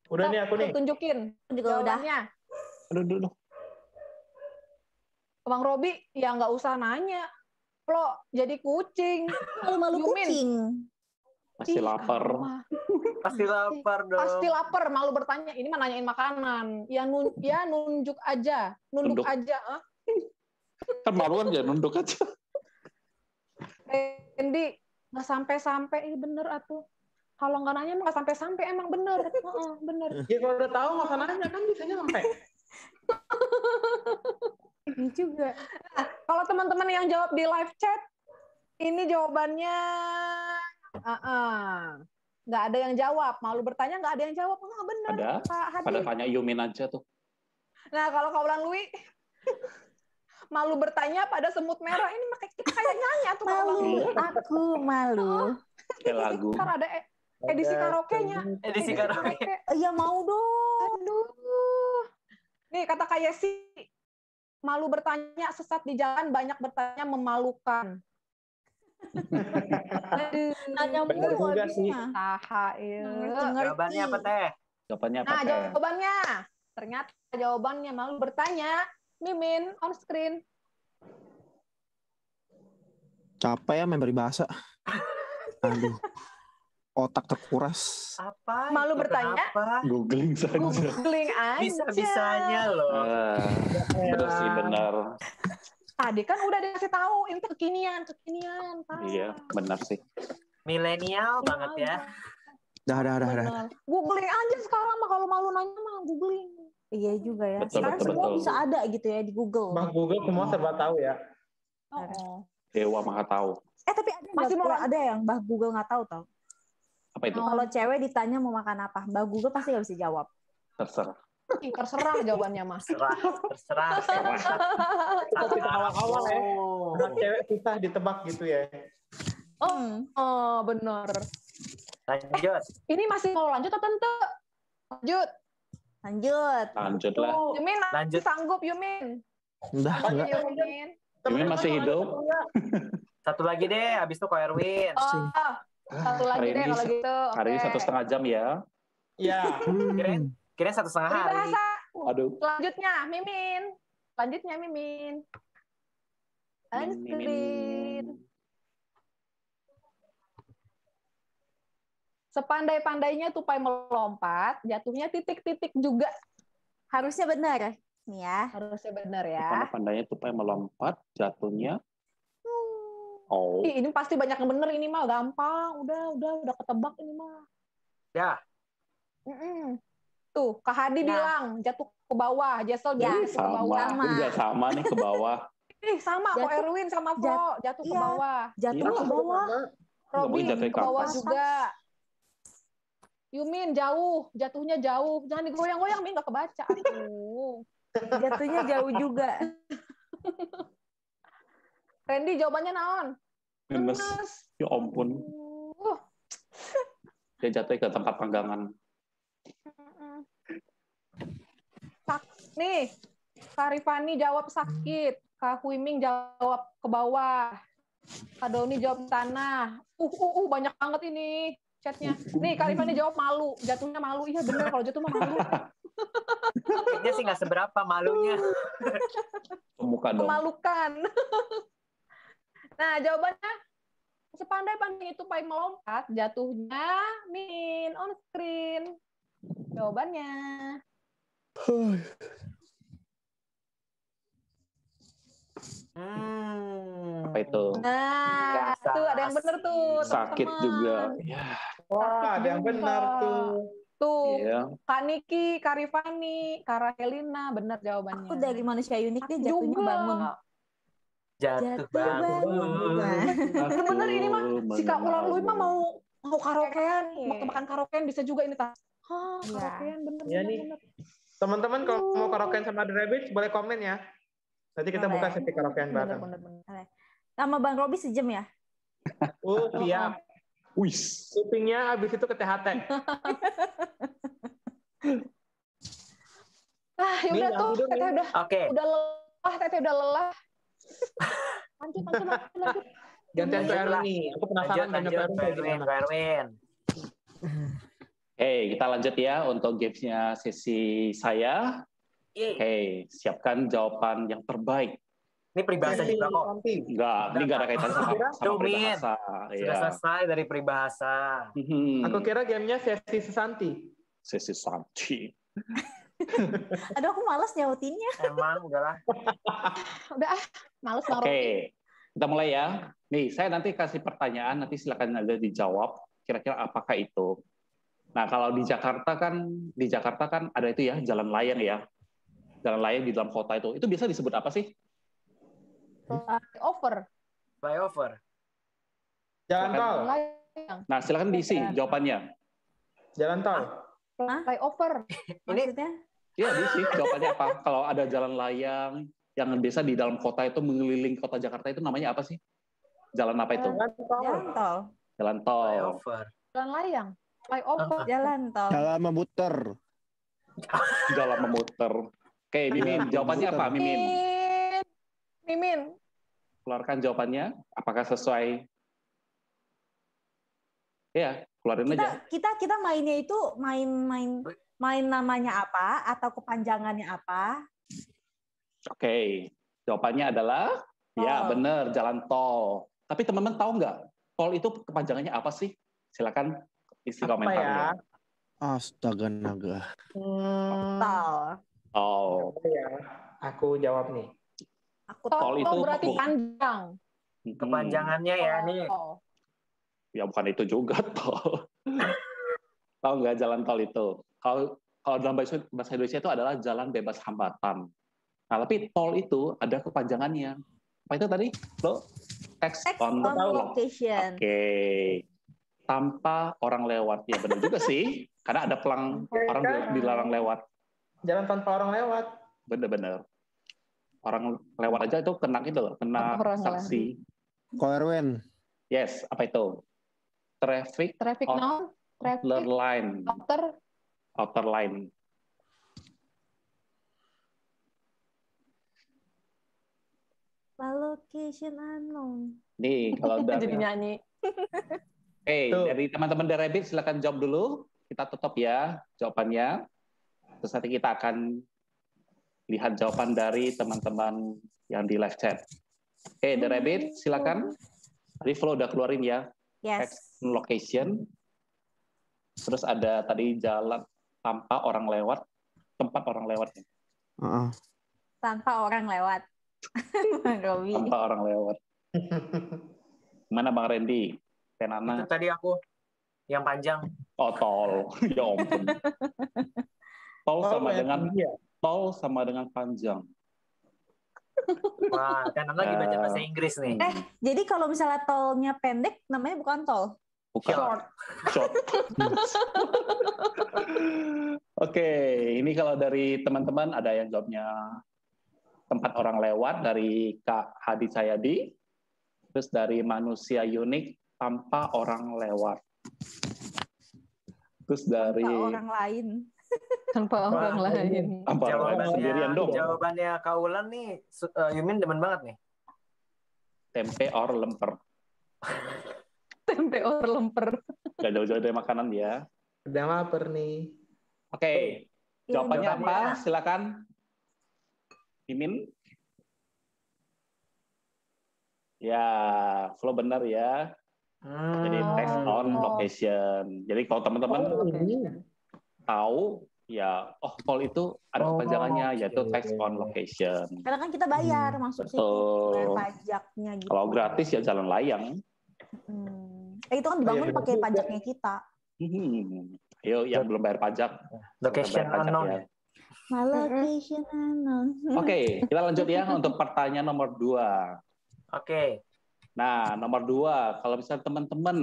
Udah nih aku nih. Tunjukin jawabannya. Aduh. Bang Robi, ya nggak usah nanya. Lo jadi kucing. Malu-malu kucing. Masih lapar. Pasti lapar dong. Pasti lapar, malu bertanya. Ini mah nanyain makanan. Ya nunjuk aja. Nunduk aja. Kan malu kan ya nunduk aja. Randy, nggak sampai-sampai. Bener atuh. Kalau nggak nanya nggak sampai-sampai, emang bener. Bener. Ya kalau udah tahu nggak usah nanya kan bisanya sampai. Ini juga. Nah, kalau teman-teman yang jawab di live chat, ini jawabannya nggak ada yang jawab. Malu bertanya nggak ada yang jawab. Bener. Ada. Pada tanya Yumin aja tuh. Nah, kalau Kaulan Lui malu bertanya pada semut merah. Ini kayak nyanyi tuh. Malu. Aku malu. Kayak lagu. Ntar ada edisi karaoke-nya. Edisi karaoke. Iya mau dong. Aduh. Nih kata Kak Yesi, malu bertanya sesat di jalan, banyak bertanya memalukan. Nanya Bener mulu juga sih. Jawabannya apa teh? Nah, jawabannya. Ternyata jawabannya malu bertanya. Mimin, on screen. Capek ya main peribahasa. Aduh. Otak terkuras. Apa? Malu bertanya. Googling saja. Googling aja. Bisa-bisanya loh. Benar sih, benar. Tadi kan udah dikasih tahu, ini kekinian. Iya, benar sih. Milenial banget ya. Dah. Googling aja sekarang mah, kalau malu nanya mah googling. Iya juga ya. Betul, Sekarang semua bisa ada gitu ya di Google. Bang Google semua serba tahu ya. Dewa Maha Tahu. Tapi ada yang Mbah Google nggak tahu tau. Apa itu? Kalau cewek ditanya mau makan apa, Mbah Google pasti nggak bisa jawab. Terserah jawabannya mas. Terserah. Kita awal-awal ya. Anak cewek susah ditebak gitu ya. Oh benar. Lanjut. Ini masih mau lanjut atau tante? Lanjut lah. Yumin lanjut. Sanggup Yumin. Enggak. Yumin masih hidup. Satu lagi deh, abis itu Ko Erwin. Satu lagi deh kalau gitu. Hari ini 1,5 jam ya. Iya. Kirain 1,5 hari. Aduh. Selanjutnya Mimin. Unscreen. Sepandai-pandainya tupai melompat, jatuhnya titik-titik juga. Harusnya benar nih ya. Harusnya benar ya. Sepandai-pandainya tupai melompat, jatuhnya. Oh. Ini pasti banyak yang benar, ini mah gampang. Udah ketebak ini mah. Ya. Tuh, Kak Hadi bilang jatuh ke bawah, Jessel jatuh ke bawah. Enggak sama nih ke bawah. Sama Ko Erwin sama Flo jatuh ke bawah. Jatuh ke bawah. Robi ke bawah juga. Yumin jauh, jatuhnya jauh. Jangan digoyang-goyang, Min nggak kebaca. Jatuhnya jauh juga. Randy jawabannya naon? Minus. Ya ampun. Dia jatuh ke tempat panggangan. Nih, Kak Rifani jawab sakit. Kak Huiming jawab ke bawah. Kak Doni jawab tanah. Banyak banget ini chatnya. Nih, Kak Rifani jawab malu. Jatuhnya malu. Iya bener, kalau jatuh mah malu. Kayaknya sih nggak seberapa malunya. Muka dong. Memalukan. Nah, jawabannya sepandai-pandai itu pai melompat, jatuhnya Min on screen. jawabannya. Apa itu? Nah, tuh ada yang bener tuh, sakit teman-teman. juga. Ya. Wah, ada yang benar tuh. Tuh, Iya. Kak Niki, Kak Rifani, Kak Rahelina, benar jawabannya. Aku dari manusia unik Aku dia jatuhnya juga. bangun. Jatuh bangun. Bener-bener ini mah si Kak Ular Lui mah mau karaokean, Iya. mau tebakan karaokean bisa juga ini tas. Iya. Karaokean Iya nih. bener. Teman-teman kalau mau karaokean sama The Rabbits boleh komen ya. Nanti kita buka sesi karaokean bareng. Bener. Sama Bang Robi sejam ya? Siap. Wis. Syutingnya habis itu ke THT. Ya udah tuh, Teteh udah. Oke. Udah lelah, Teteh udah lelah. Lanjut. Gantian ke Erwin nih. Aku penasaran gantian ke Erwin kayak gimana. Erwin. Kita lanjut ya untuk gamesnya sesi saya. Siapkan jawaban yang terbaik. Ini peribahasa juga kok. Enggak, ini nggak ada kaitan sama peribahasa. Sudah selesai dari peribahasa. Aku kira gamenya sesi sesanti. Sesi santi. Aduh, aku malas nyautinnya. Emang, udahlah. Udah males banget. Oke, kita mulai ya. Nih, saya nanti kasih pertanyaan, nanti silakan aja dijawab. Kira-kira apakah itu? Nah, kalau di Jakarta kan ada itu ya, jalan layang ya. Jalan layang di dalam kota itu. Itu biasa disebut apa sih? Flyover. Jalan tol. Nah, silakan diisi jawabannya. Jalan tol. Flyover. Maksudnya? Iya, diisi jawabannya apa? Kalau ada jalan layang yang biasa di dalam kota itu mengelilingi kota Jakarta itu namanya apa sih? Jalan apa itu? Jalan tol. Jalan tol. Flyover. Jalan layang. Flyover. Jalan tol. Jalan memutar. Jalan memutar. Oke, Mimin, jawabannya apa, Mimin? Mimin. Keluarkan jawabannya. Apakah sesuai? Ya, keluarin aja. Kita mainnya itu main namanya apa atau kepanjangannya apa? Oke, jawabannya adalah ya benar, jalan tol. Tapi teman-teman tahu nggak tol itu kepanjangannya apa sih? Silakan isi komentarnya. Astaga naga. Tol. Oh. Ya, aku jawab nih. Tol itu berarti panjang. Kepanjangannya ya nih. Ya bukan itu juga tol. Tahu nggak jalan tol itu? Kalau dalam bahasa Indonesia itu adalah jalan bebas hambatan. Nah, tapi tol itu ada kepanjangannya. Apa itu tadi? Text on location. Oke. Tanpa orang lewat. Ya benar juga sih. Karena ada pelang orang dilarang lewat. Jalan tanpa orang lewat. Bener-bener. Orang lewat aja itu kena sanksi. Ko Erwin. Yes, apa itu? Traffic line. Outer line. Location unknown. Nih, kalau dari jadi nyanyi. Dari teman-teman The Rabbit silakan jawab dulu. Kita tutup ya jawabannya. Terus nanti kita akan lihat jawaban dari teman-teman yang di live chat. The Rabbit silakan. Tadi Flo udah keluarin ya. Yes. Text location. Terus ada tadi jalan tanpa orang lewat, tempat orang lewat. Tanpa orang lewat. Tanpa orang lewat. Mana Bang Randy? Penana. Itu tadi aku yang panjang. Oh, tol. Ya ampun. Tol sama dengan panjang. Wah, kan lagi baca bahasa Inggris nih. Jadi kalau misalnya tolnya pendek, namanya bukan tol. Bukan. Short. Oke, ini kalau dari teman-teman ada yang jawabnya tempat orang lewat dari Kak Hadi Cahyadi. Terus dari manusia unik tanpa orang lewat. Terus dari orang lain. Tanpa orang lain. Sendirian dong. Jawabannya Kaulan nih, Yumin demen banget nih. Tempe or lemper. Tempe or lemper. Gak jauh-jauh dari makanan ya. Udah lapar nih. Oke. Jawabannya apa? Silakan. Mimin. Ya, Flo benar ya. Jadi text on location. Jadi kalau teman-teman tahu ya, call itu ada kepanjangannya yaitu text on location. Karena kan kita bayar masuk situ, bayar pajaknya gitu. Kalau gratis ya jalan layang. Itu kan dibangun pakai pajaknya kita. Ayo yang belum bayar pajak. Location unknown. Ya. My location unknown. Oke, kita lanjut ya untuk pertanyaan nomor 2. Oke. Nah, nomor 2, kalau misalnya teman-teman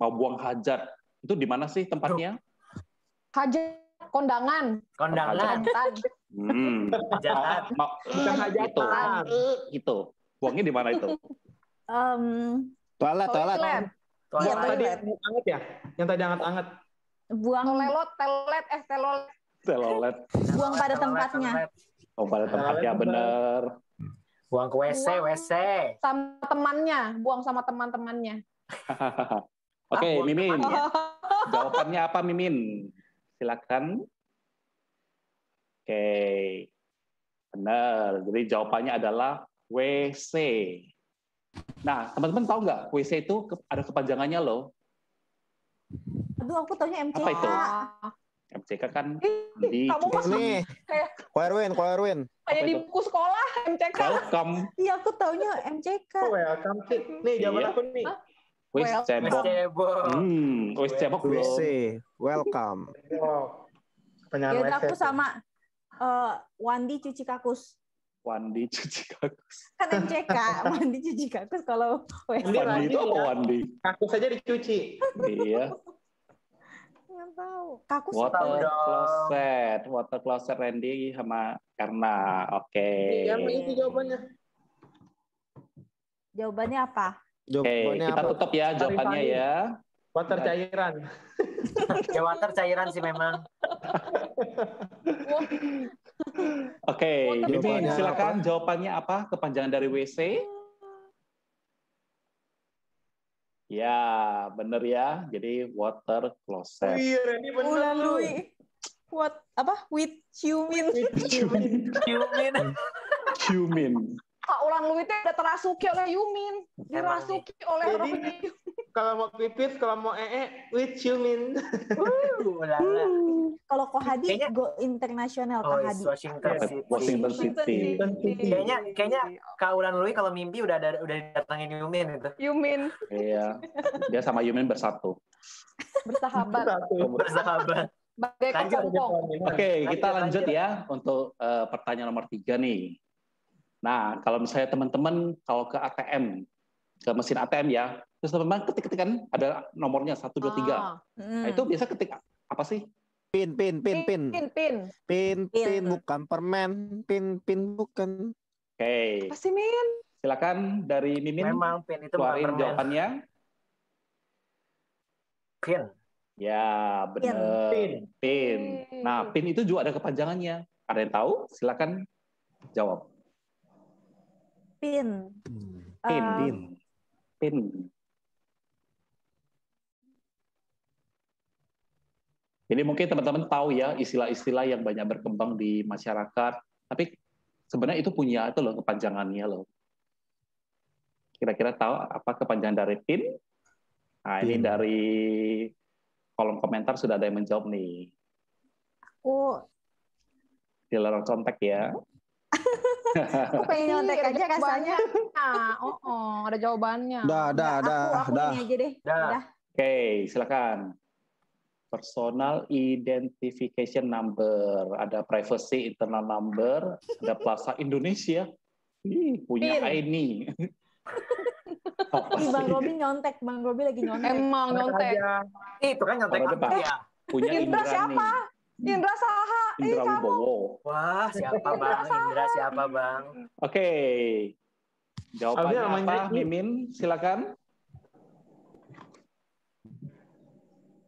mau buang hajat, itu di mana sih tempatnya? Hajat. Kondangan. Hajatan. Bukan hajatan. Itu. Buangnya di mana itu? Toilet. Iya, tadi anget ya? Yang tadi anget-anget. Buang Telolet. Buang pada tempatnya. Pada tempatnya bener. Buang ke WC. Sama temannya, buang sama teman-temannya. Oke, Mimin. Jawabannya apa, Mimin? Silakan. Oke. Benar. Jadi jawabannya adalah WC. Nah, teman-teman tahu nggak WC itu ada kepanjangannya loh. Aduh, aku taunya MCK. Apa itu? MCK kan di ini. Ko Erwin. Kayak di buku sekolah MCK. Welcome. Iya, aku taunya MCK. Welcome sih. Nih, jawaban aku nih. Wis cebok. Wis cebok belum. WC. Welcome. Ya udah aku sama Wandi cuci kakus. Wandi cuci kakus. Kan MCK, mandi cuci kakus kalau Wandi itu apa Wandi? Kakus saja dicuci. Iya. Nggak tahu. Kakus Water closet Randy sama Karna. Oke. Iya, itu jawabannya. Jawabannya apa? Oke, kita tutup ya jawabannya ya. Water cairan. Ya water cairan sih memang. Oke, Mimin silakan jawabannya apa? Kepanjangan dari WC? Ya, benar ya. Jadi water closet. Iya, Randy benar. Ulalui. With cumin. Cumin. Kak Ulan Lui itu udah terasuki oleh Yumin. Dirasuki oleh rohnya. Kalau mau pipis, kalau mau with cumin. Kalau Kohadi go internasional Kohadi. Washington City. Kayaknya Kak Ulan Lui kalau mimpi udah datangin Yumin itu. Yumin. Iya. Dia sama Yumin bersatu. Bersahabat. Bagai kepompong. Oke, kita lanjut ya untuk pertanyaan nomor 3 nih. Nah, kalau misalnya teman-teman kalau ke ATM, ke mesin ATM ya, terus teman-teman ketik kan ada nomornya 1, 2, 3. Nah, itu biasa ketik apa sih? Pin, bukan permen. Pin bukan. Oke. Apa sih, Min? Silakan dari Mimin. Memang pin itu keluarin bukan permen. jawabannya. Pin. Ya, benar. Pin. Nah, pin itu juga ada kepanjangannya. Ada yang tahu? Silakan jawab. Pin. Jadi mungkin teman-teman tahu ya istilah-istilah yang banyak berkembang di masyarakat. Tapi sebenarnya itu punya itu loh kepanjangannya loh. Kira-kira tahu apa kepanjangan dari pin? Nah, ini dari kolom komentar sudah ada yang menjawab nih. Di lorong contek ya. Aku pengen nyontek aja rasanya. Ada jawabannya. Aku ini aja deh. Oke, silakan. Personal Identification Number, ada Privacy Internal Number, ada Plaza Indonesia. Punya ini. Bang Robi nyontek, Bang Robi lagi nyontek. Emang nyontek. Itu kan nyontek apa ya? Punya Indra siapa? Indra Saha. Indra Wibowo. Wah, siapa Bang? Indra siapa Bang? Oke. Jawabannya apa, Mimin? Silakan.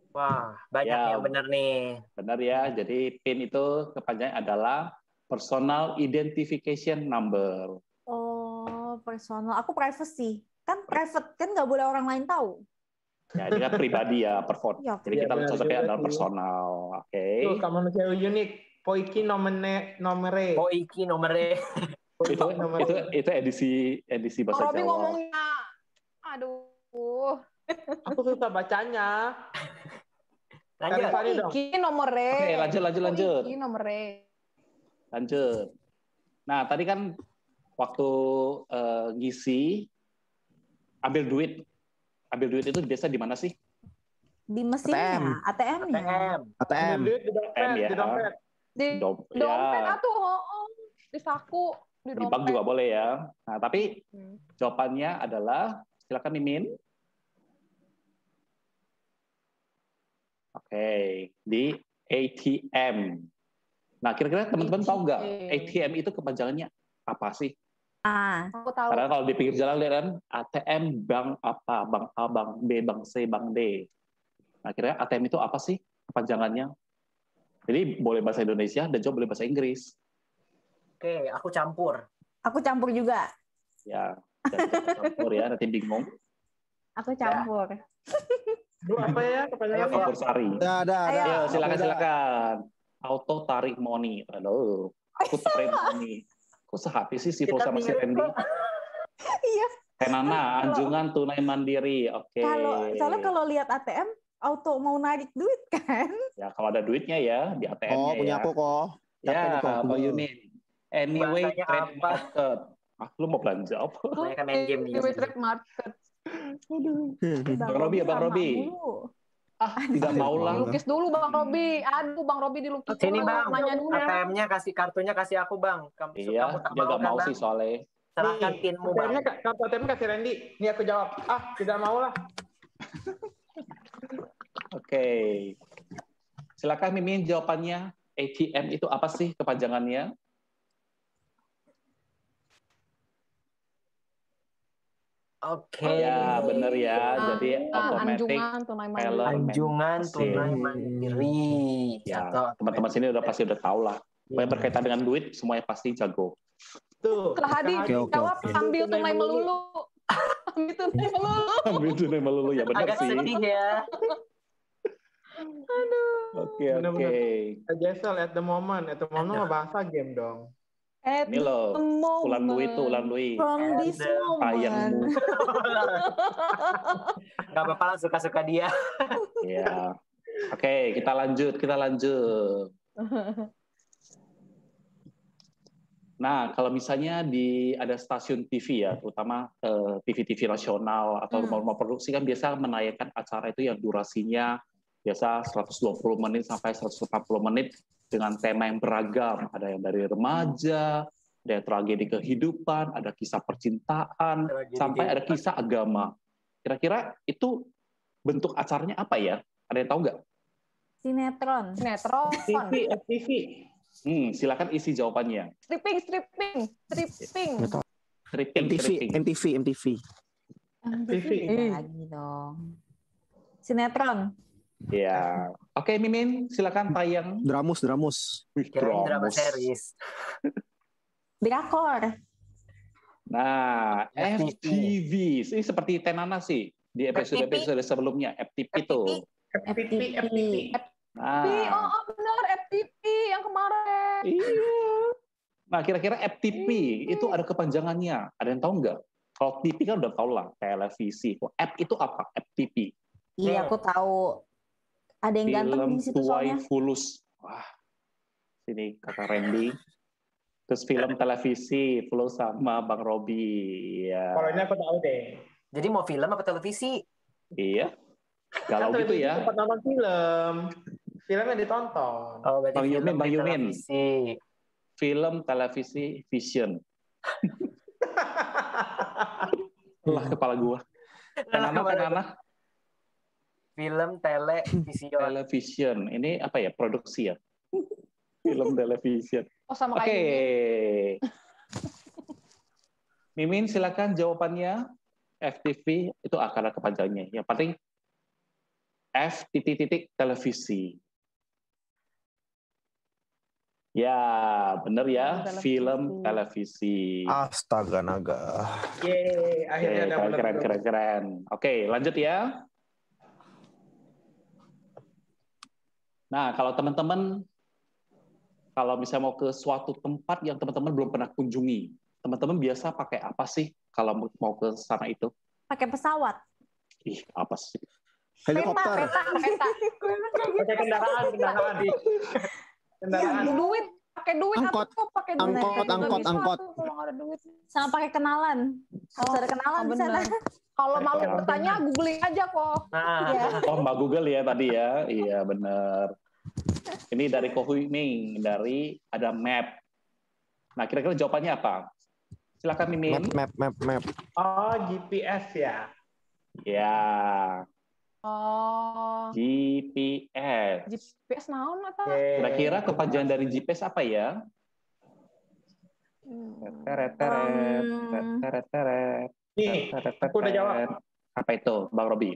Wah, banyak yang benar nih. Benar ya. Jadi PIN itu kepanjangannya adalah Personal Identification Number. Oh, personal. Aku privacy. Kan private, kan nggak boleh orang lain tahu. Ya, ini kan pribadi ya, Ya, jadi kita cocoknya adalah personal. Oke. Tuh, kamu manusia unik. Poiki nomere. Itu edisi bahasa Robi Jawa. ngomongnya. Aduh. Aku susah bacanya. Iki nomornya. Oke, lanjut. Iki nomornya. Lanjut. Nah, tadi kan waktu ngisi ambil duit itu biasa di mana sih? Di mesinnya, ATM-nya. ATM. Di dompet. Di dompet atau di saku, di dompet. Di bank juga boleh ya. Nah, tapi jawabannya adalah, silakan Mimin. Oke, di ATM. Nah, kira-kira teman-teman tahu nggak ATM itu kepanjangannya apa sih? Aku tahu. Karena kalau di pinggir jalan lihat kan ATM bank apa, bank A, bank B, bank C, bank D. Nah, kira-kira ATM itu apa sih kepanjangannya? Jadi boleh bahasa Indonesia dan juga boleh bahasa Inggris. Oke, aku campur. Aku campur juga. Ya, campur ya, nanti bingung. Aku campur. Apa ya kepanjangannya? Campur sari. Ada. Ayo, silakan. Auto tarik money. Aduh, aku tarik money. Kok sehati sih Sivo sama si Randy? Iya. Tenana, anjungan tunai mandiri. Oke. Soalnya kalau lihat ATM, auto mau narik duit kan? Ya, kalau ada duitnya ya di ATM-nya. Oh, punya aku kok. Ya, Pak Yunin. Anyway, trade market. Lu mau belanja apa? Mereka main game nih. Trade market. Bang Robi. Tidak mau lah. Lukis dulu Bang Robi. Aduh, Bang Robi dilukis. Sini Bang, nanya dulu. ATM-nya kartunya kasih aku Bang. Iya, dia nggak mau sih soalnya. Serahkan pinmu Bang. ATM kasih Randy. Nih aku jawab. Tidak mau lah. Oke. Silakan Mimin jawabannya. ATM itu apa sih kepanjangannya? Oke. Ya, benar ya. Jadi automatic anjungan tunai mandiri. Ya, teman-teman sini pasti udah tahu lah. Pokoknya berkaitan dengan duit, semuanya pasti jago. Tuh. Hadi jawab ambil tunai melulu. Ambil tunai melulu ya, benar agak sih. Agak sedih ya. Aduh. Oke. Jesel at the moment bahasa game dong. Ini loh, Ulan Lui. From this moment. Gak apa-apa lah, suka-suka dia. Ya. Oke, kita lanjut. Nah, kalau misalnya ada stasiun TV ya, terutama TV-TV nasional atau rumah-rumah produksi kan biasa menayangkan acara itu yang durasinya biasa 120 menit sampai 140 menit dengan tema yang beragam. Ada yang dari remaja, ada yang tragedi kehidupan, ada kisah percintaan, sampai ada kisah agama. Kira-kira itu bentuk acaranya apa ya? Ada yang tahu nggak? Sinetron. TV. Silakan isi jawabannya. Stripping. MTV lagi dong. Sinetron. Ya, oke Mimin, silakan tayang. Dramus. Drama series. Drakor. Nah, FTV. Ini seperti Tenana sih di episode sebelumnya. FTV itu. FTV. Nah. Benar FTV yang kemarin. Iya. Nah, kira-kira FTV itu ada kepanjangannya. Ada yang tahu nggak? Kalau TV kan udah tahu lah, televisi. App itu apa? FTV. Iya, aku tahu. Ada yang ganteng di situ soalnya. Fulus. Wah, sini kakak Randy. Terus film televisi, Fulus sama Bang Robi. Ya. Kalau ini aku tahu deh. Jadi mau film apa televisi? Iya. Galau gitu ya. Sempat nonton film. Filmnya ditonton. Oh, Bang Yumin. Televisi. Film, televisi, vision. Lah kepala gua. Kenapa? Film, television. Ini apa ya? Produksi ya? Film, television. Oh, sama Oke. kayak Mimin, silakan jawabannya. FTV itu akar kepanjangannya. Yang penting F televisi. Ya, benar ya. Film, televisi. Astaga naga. Yeay, akhirnya ada benar. Keren. Oke, lanjut ya. Nah, kalau teman-teman misalnya mau ke suatu tempat yang teman-teman belum pernah kunjungi, teman-teman biasa pakai apa sih kalau mau ke sana itu? Pakai pesawat. Ih, apa sih? Helikopter. Pakai kendaraan. Duit, pakai duit Angkot. atau pakai duit? Angkot. Kalau nggak ada duit. Sama pakai kenalan. Harus ada kenalan di sana. Kalau malu bertanya, googling aja kok. Iya. Oh, Mbak Google ya tadi ya. Iya, benar. Ini dari Kohuiming, dari ada map. Nah, kira-kira jawabannya apa? Silakan Mimin. Map. Oh, GPS ya. Ya, Oh, GPS. GPS naon atau? Kira-kira kepanjangan dari GPS apa ya? Teret. Nih, aku udah jawab. Apa itu, Bang Robi?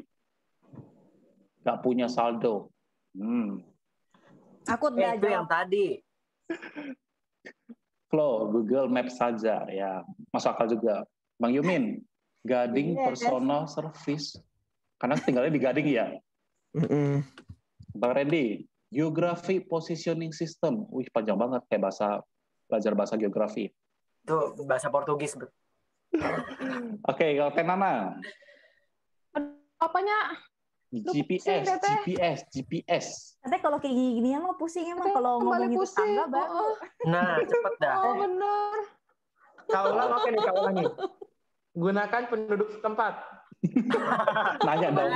Nggak punya saldo. Aku udah Itu yang jawab. tadi. Flow, Google Maps saja. Ya, masuk akal juga. Bang Yumin, Gading Yes. Personal Service. Karena tinggalnya di Gading ya. Bang Randy, Geography Positioning System. Wih, panjang banget. Kayak belajar bahasa geografi. Itu bahasa Portugis. Oke, kalau Tenana. Apanya? GPS. Nanti kalau kayak gini mah pusing emang kalau Kembali ngomongin pusing. tetangga baru. Nah, cepet dah. Oh, benar. Kaulah nih. Gunakan penduduk setempat. Nanya dong.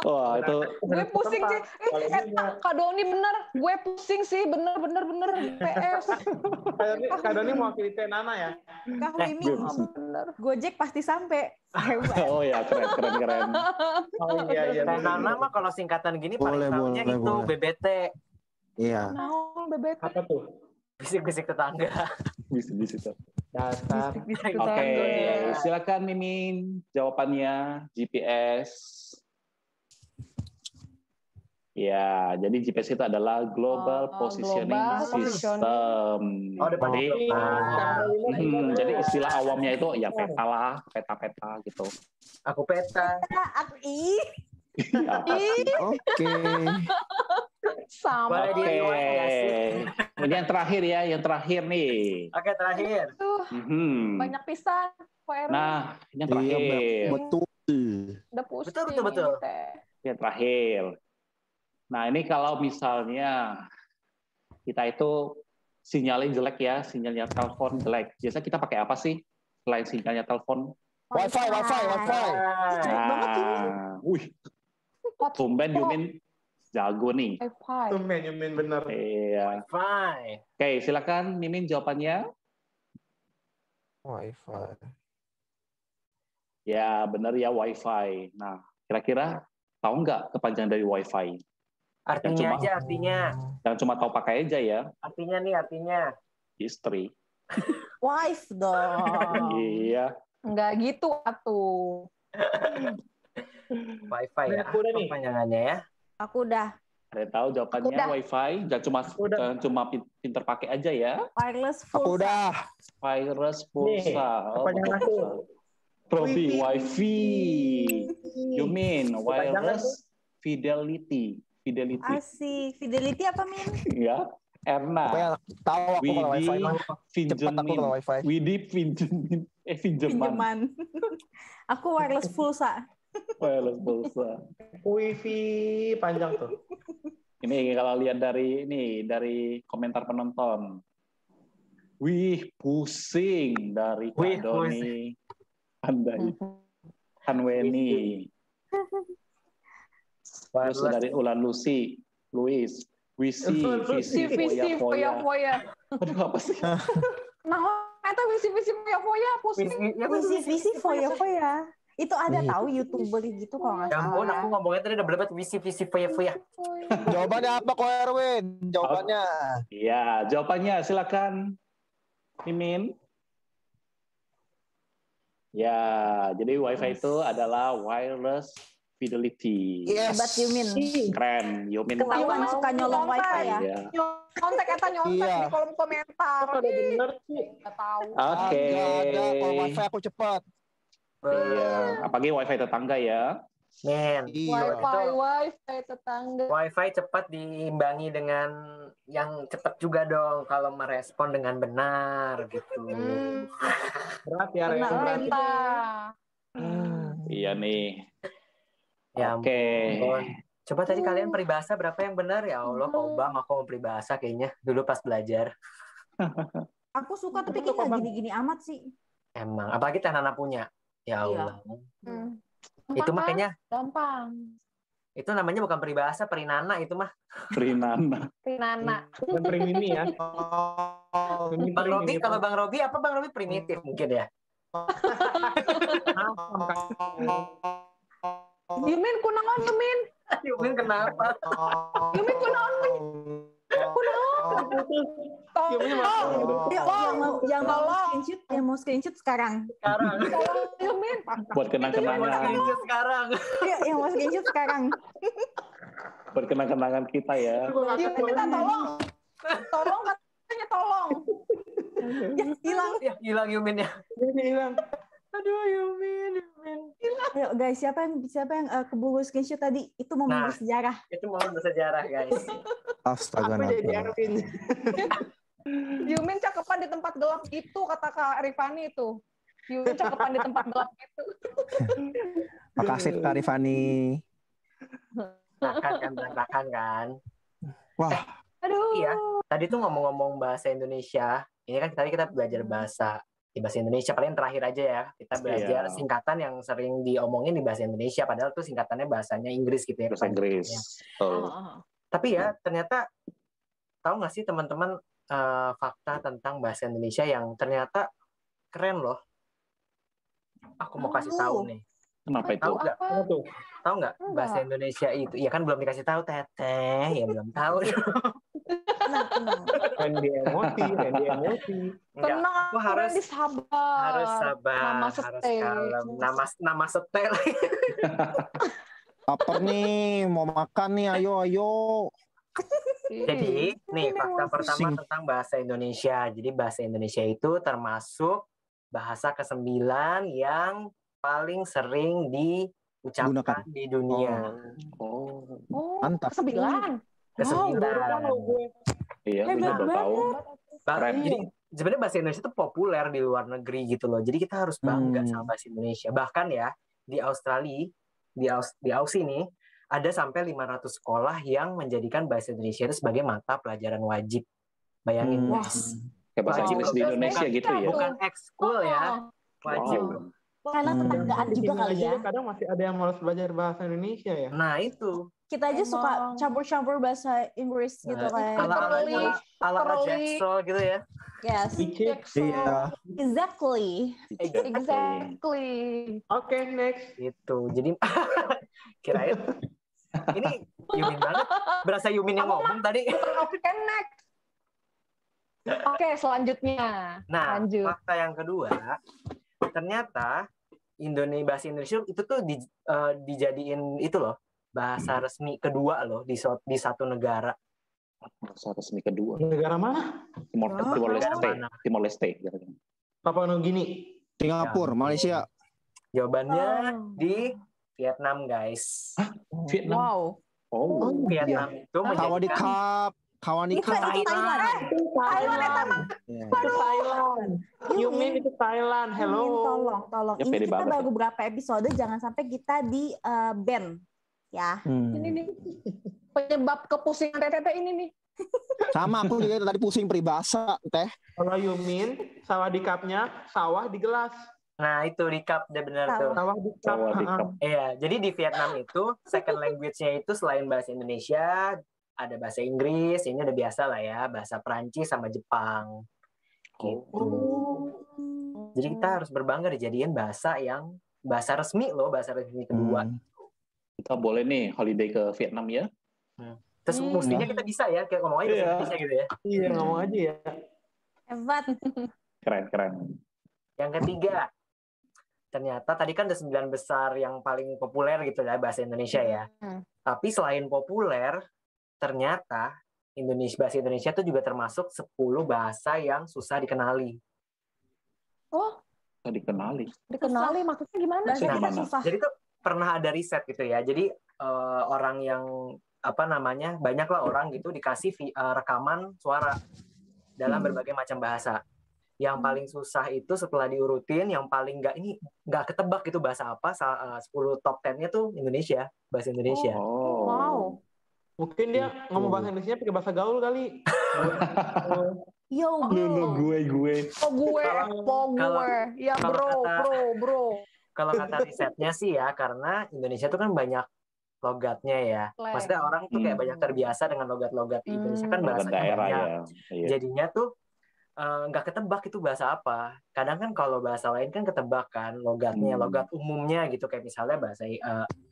Wah, itu Gue pusing sih. Kak Doni bener. Gue pusing sih. Bener. GPS. Kak Doni mau pilih Nana ya? Kak Wiming, Bener. Gojek pasti sampai. Hebat. oh ya, keren. Oh iya. Nana mah kalau singkatan gini paling tahunya itu boleh. BBT. Iya. Naon BBT. Apa tuh? Bisik-bisik tetangga. bisa di situ. Dasar. Oke, silakan Mimin jawabannya GPS. Ya, jadi GPS itu adalah Global Positioning System. Jadi istilah awamnya itu ya peta lah, peta gitu. Aku peta. Oke. Sama. Oke. Ini yang terakhir ya, nih. Oke, terakhir. Banyak pisan. Nah, yang terakhir. Betul. Udah pusing. Betul. Yang terakhir. Nah, ini kalau misalnya kita itu sinyalnya jelek ya, sinyalnya telepon jelek. Biasa kita pakai apa sih selain sinyalnya telepon? Wifi. Nah, tumben Yumin jago nih. Tumben Yumin bener. Iya. Wifi. Oke, silakan Mimin jawabannya. Wifi. Ya, benar ya Wi-Fi. Nah, kira-kira tahu nggak kepanjangan dari Wi-Fi? Artinya. Yang cuma tahu pakai aja ya. Artinya. Istri. Wife dong. Iya. Enggak gitu atuh. Wifi ya. Kepanjangannya ya. Aku udah. Ada yang tahu jawabannya Wi-Fi? Jangan cuma pinter pakai aja ya. Wireless pulsa. Aku udah. Wireless pulsa. Kepanjangan aku. Probi Wi-Fi. You mean wireless fidelity. Asik. Fidelity apa, Min? Ya. Erna. Pokoknya tahu aku kalau Wifi. Cepat aku kalau Wifi. Widi pinjaman. Aku wireless pulsa. Wireless pulsa. Wifi panjang tuh. Ini kalau lihat dari komentar penonton. Wih, pusing dari Kak Doni. Andai. Hanweni. Terus dari Ulan Lucy. Luis. Visi, foya. Aduh, apa sih? Nah, itu visi foya pusing. Visi foya. Itu ada tahu YouTuber gitu kalau nggak salah. Ampun, aku ngomongnya tadi udah berdebat visi foya. Jawabannya apa kok Erwin? Jawabannya. Iya, jawabannya silakan. Mimin. Ya, jadi Wi-Fi itu adalah wireless fidelity. Hebat Yumin. Keren, Yumin. Ketahuan suka nyolong Wi-Fi ya. Nyontek di kolom komentar. Ada bener sih. Nggak tahu. Oke. Ada kalau Wifi aku cepat. Iya, apalagi Wi-Fi tetangga ya. Men, Wi-Fi tetangga. Wi-Fi cepat diimbangi dengan yang cepat juga dong kalau merespon dengan benar gitu. Berat ya, Iya nih. Iya nih. Ya Oke. ampun. Coba tadi kalian peribahasa berapa yang benar? Ya Allah, Bang, aku mau peribahasa kayaknya dulu pas belajar. Aku suka tapi kayaknya nggak gini-gini amat sih. Emang, apalagi Teh Nana punya. Ya Allah. Itu makanya gampang. Itu namanya bukan peribahasa, perinana itu mah. Prinana. Bukan primimi ya. Bang Robi, kalau Bang Robi apa Bang Robi primitif mungkin ya? Yumin kunaon Yumin? Yumin kenapa? Yumin kunaon Yumin? Yang mau screenshot sekarang. Yumin. Buat kenang-kenangan. Sekarang. Iya, yang mau screenshot sekarang. Buat kenang-kenangan kita ya. Yumin minta tolong. Tolong katanya tolong. Ya, hilang Yumin ya. Hilang. Aduh Yumin. Ayo guys, siapa yang keburu screenshot tadi? Itu momen bersejarah. Itu momen bersejarah guys. Astaga. Aku jadi Arvin. Yumin cakepan di tempat gelap itu, kata Kak Rifani itu. Yumin cakepan di tempat gelap itu. Makasih Kak Rifani. Berantakan kan. Wah. Aduh. Iya. Tadi tuh ngomong-ngomong bahasa Indonesia. Ini kan tadi kita belajar bahasa Indonesia. Paling terakhir aja ya. Kita belajar singkatan yang sering diomongin di bahasa Indonesia. Padahal tuh singkatannya bahasanya Inggris gitu ya. Bahasa Inggris. Tapi ya ternyata tahu nggak sih teman-teman fakta tentang bahasa Indonesia yang ternyata keren loh. Aku mau kasih tahu nih. Kenapa itu? Tahu nggak bahasa Indonesia itu? Ya kan belum dikasih tahu Teteh, ya belum tahu. Tenang. Randy emosi. Tenang, aku harus sabar. Harus sabar, nama harus kalem. Nama setel. Lapar nih, mau makan nih, ayo. Jadi, nih fakta pertama tentang bahasa Indonesia. Jadi bahasa Indonesia itu termasuk bahasa ke-9 yang paling sering diucapkan di dunia. Mantap. Ke-9. Iya, benar tahu. Jadi sebenarnya bahasa Indonesia itu populer di luar negeri gitu loh. Jadi kita harus bangga sama bahasa Indonesia. Bahkan ya di Australia, di Aussie nih ada sampai 500 sekolah yang menjadikan bahasa Indonesia itu sebagai mata pelajaran wajib. Bayangin guys. Kayak bahasa Inggris di Indonesia gitu ya. Bukan ekskul ya. Wajib. Karena tetanggaan juga kali ya. Kadang masih ada yang malas belajar bahasa Indonesia ya. Nah itu. Kita aja suka campur-campur bahasa Inggris gitu kayak. Ala Jackson gitu ya. Yes. Iya. Exactly. Oke, next. Itu. Jadi kirain ini Yumin banget. Berasa Yumin yang ngomong tadi. Oke, next. Oke, selanjutnya. Nah, fakta yang kedua, ternyata bahasa Indonesia itu tuh dijadiin itu loh, bahasa resmi kedua loh di satu negara. Bahasa resmi kedua. Negara mana? Timor Leste. Papua Nugini. Singapura, Malaysia. Jawabannya di Vietnam, guys. Vietnam. Wow. Vietnam itu Sawadikap. Itu Thailand. Yumin itu Thailand. Hello. Tolong. Ya, ini kita banget. baru beberapa episode, jangan sampai kita di ban ya. Ini nih penyebab kepusingan Teteh ini nih. Sama, aku juga tadi pusing peribahasa, Teh. Kalau Yumin, sawadikapnya sawah di gelas. Nah, itu recap deh benar tuh. Sawadikap. Iya, jadi di Vietnam itu second language-nya itu selain bahasa Indonesia ada bahasa Inggris, ini udah biasa lah ya, bahasa Perancis sama Jepang. Gitu. Jadi kita harus berbangga dijadiin bahasa resmi loh, bahasa resmi kedua. Kita boleh nih holiday ke Vietnam ya. Terus mestinya kita bisa ya, kayak ngomong aja bahasa Indonesia gitu ya. Iya, ngomong aja ya. Hebat. Keren. Yang ketiga, ternyata tadi kan ada 9 besar yang paling populer gitu ya bahasa Indonesia ya. Tapi selain populer, ternyata bahasa Indonesia itu juga termasuk 10 bahasa yang susah dikenali. Oh, dikenali maksudnya gimana? Susah. Jadi tuh pernah ada riset gitu ya. Jadi orang yang banyaklah orang gitu dikasih rekaman suara dalam berbagai macam bahasa. Yang paling susah itu setelah diurutin, yang paling nggak ketebak itu bahasa apa, 10 top 10-nya tuh Indonesia, bahasa Indonesia. Oh. Wow. Mungkin dia ngomong bahasa Indonesia pakai bahasa gaul kali. Yo, gue. Ya bro. Kalau kata risetnya sih ya, karena Indonesia tuh kan banyak logatnya ya. Maksudnya orang tuh kayak banyak terbiasa dengan logat-logat Indonesia kan bahasanya daerah banyak. Ya. Iya. Jadinya tuh nggak ketebak itu bahasa apa. Kadang kan kalau bahasa lain kan ketebak kan logatnya, logat umumnya gitu, kayak misalnya bahasa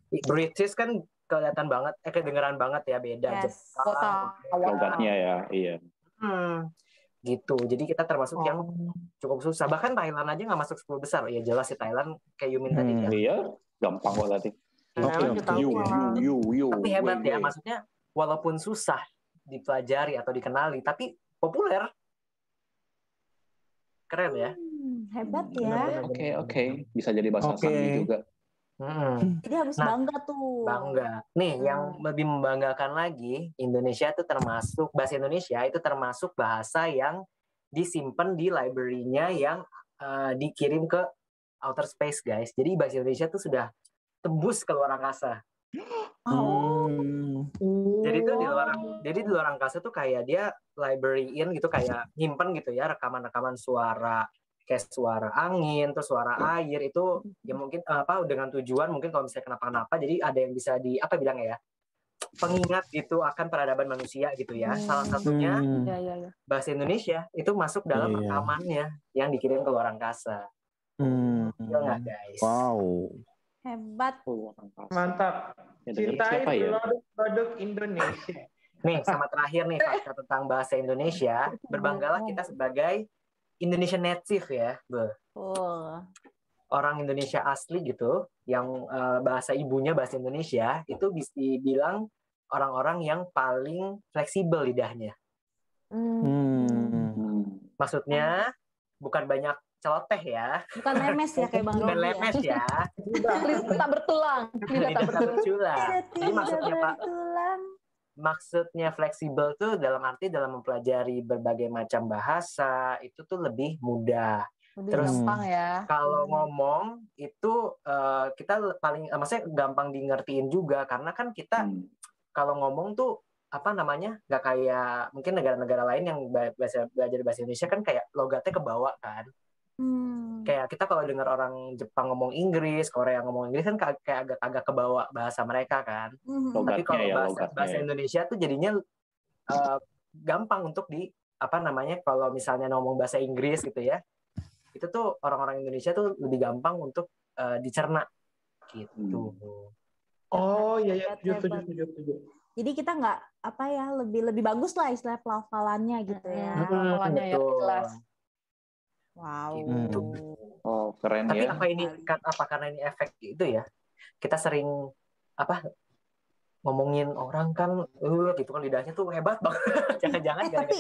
British kan kelihatan banget, kedengeran banget ya, beda. Yes. Logatnya ya, iya. Gitu. Jadi kita termasuk yang cukup susah. Bahkan Thailand aja nggak masuk 10 besar. Ya jelas sih Thailand kayak Yumin tadi ya. Iya, gampang kok tadi. Tapi hebat ya, maksudnya walaupun susah dipelajari atau dikenali, tapi populer. Keren ya. Hebat ya. Oke. Bisa jadi bahasa Sandi juga. Jadi harus bangga tuh. Bangga. Nih, yang lebih membanggakan lagi, bahasa Indonesia itu termasuk bahasa yang disimpan di library-nya yang dikirim ke outer space, guys. Jadi bahasa Indonesia tuh sudah tembus ke luar angkasa. Jadi tuh di luar angkasa tuh kayak dia library-in gitu, kayak nyimpen gitu ya rekaman-rekaman suara, kayak suara angin, terus suara air itu ya mungkin dengan tujuan mungkin kalau misalnya kenapa-kenapa, jadi ada yang bisa bilangnya ya, pengingat gitu akan peradaban manusia gitu ya. Salah satunya bahasa Indonesia itu masuk dalam rekamannya yang dikirim ke luar angkasa. Gila nggak, guys? Wow. Hebat. Mantap. Cintai produk Indonesia. Nih, sama terakhir nih fakta tentang bahasa Indonesia. Berbanggalah kita sebagai Indonesian native ya. Orang Indonesia asli gitu, yang bahasa ibunya bahasa Indonesia, itu bisa dibilang orang-orang yang paling fleksibel lidahnya. Maksudnya bukan banyak celoteh ya. Bukan lemes ya kayak Bang Robi. Bukan lemes ya. Tak bertulang. Lidah tak bertulang. Jadi maksudnya Pak, maksudnya fleksibel tuh dalam arti dalam mempelajari berbagai macam bahasa itu tuh lebih mudah. Terus kalau ngomong itu kita maksudnya gampang dingertiin juga, karena kan kita kalau ngomong tuh nggak kayak mungkin negara-negara lain yang belajar bahasa Indonesia kan kayak logatnya kebawa kan. Kayak kita kalau dengar orang Jepang ngomong Inggris, Korea ngomong Inggris kan kayak agak kebawa bahasa mereka kan. Tapi kalau bahasa Indonesia tuh jadinya gampang untuk kalau misalnya ngomong bahasa Inggris gitu ya, itu tuh orang-orang Indonesia tuh lebih gampang untuk dicerna gitu. Oh iya, setuju. Jadi kita nggak lebih bagus lah istilah pelafalannya gitu ya. Pelafalannya ya jelas. Wow. Gitu. Oh, keren. Tapi ya. Karena ini efek itu ya. Kita sering ngomongin orang kan gitu kan, lidahnya tuh hebat banget. Jangan-jangan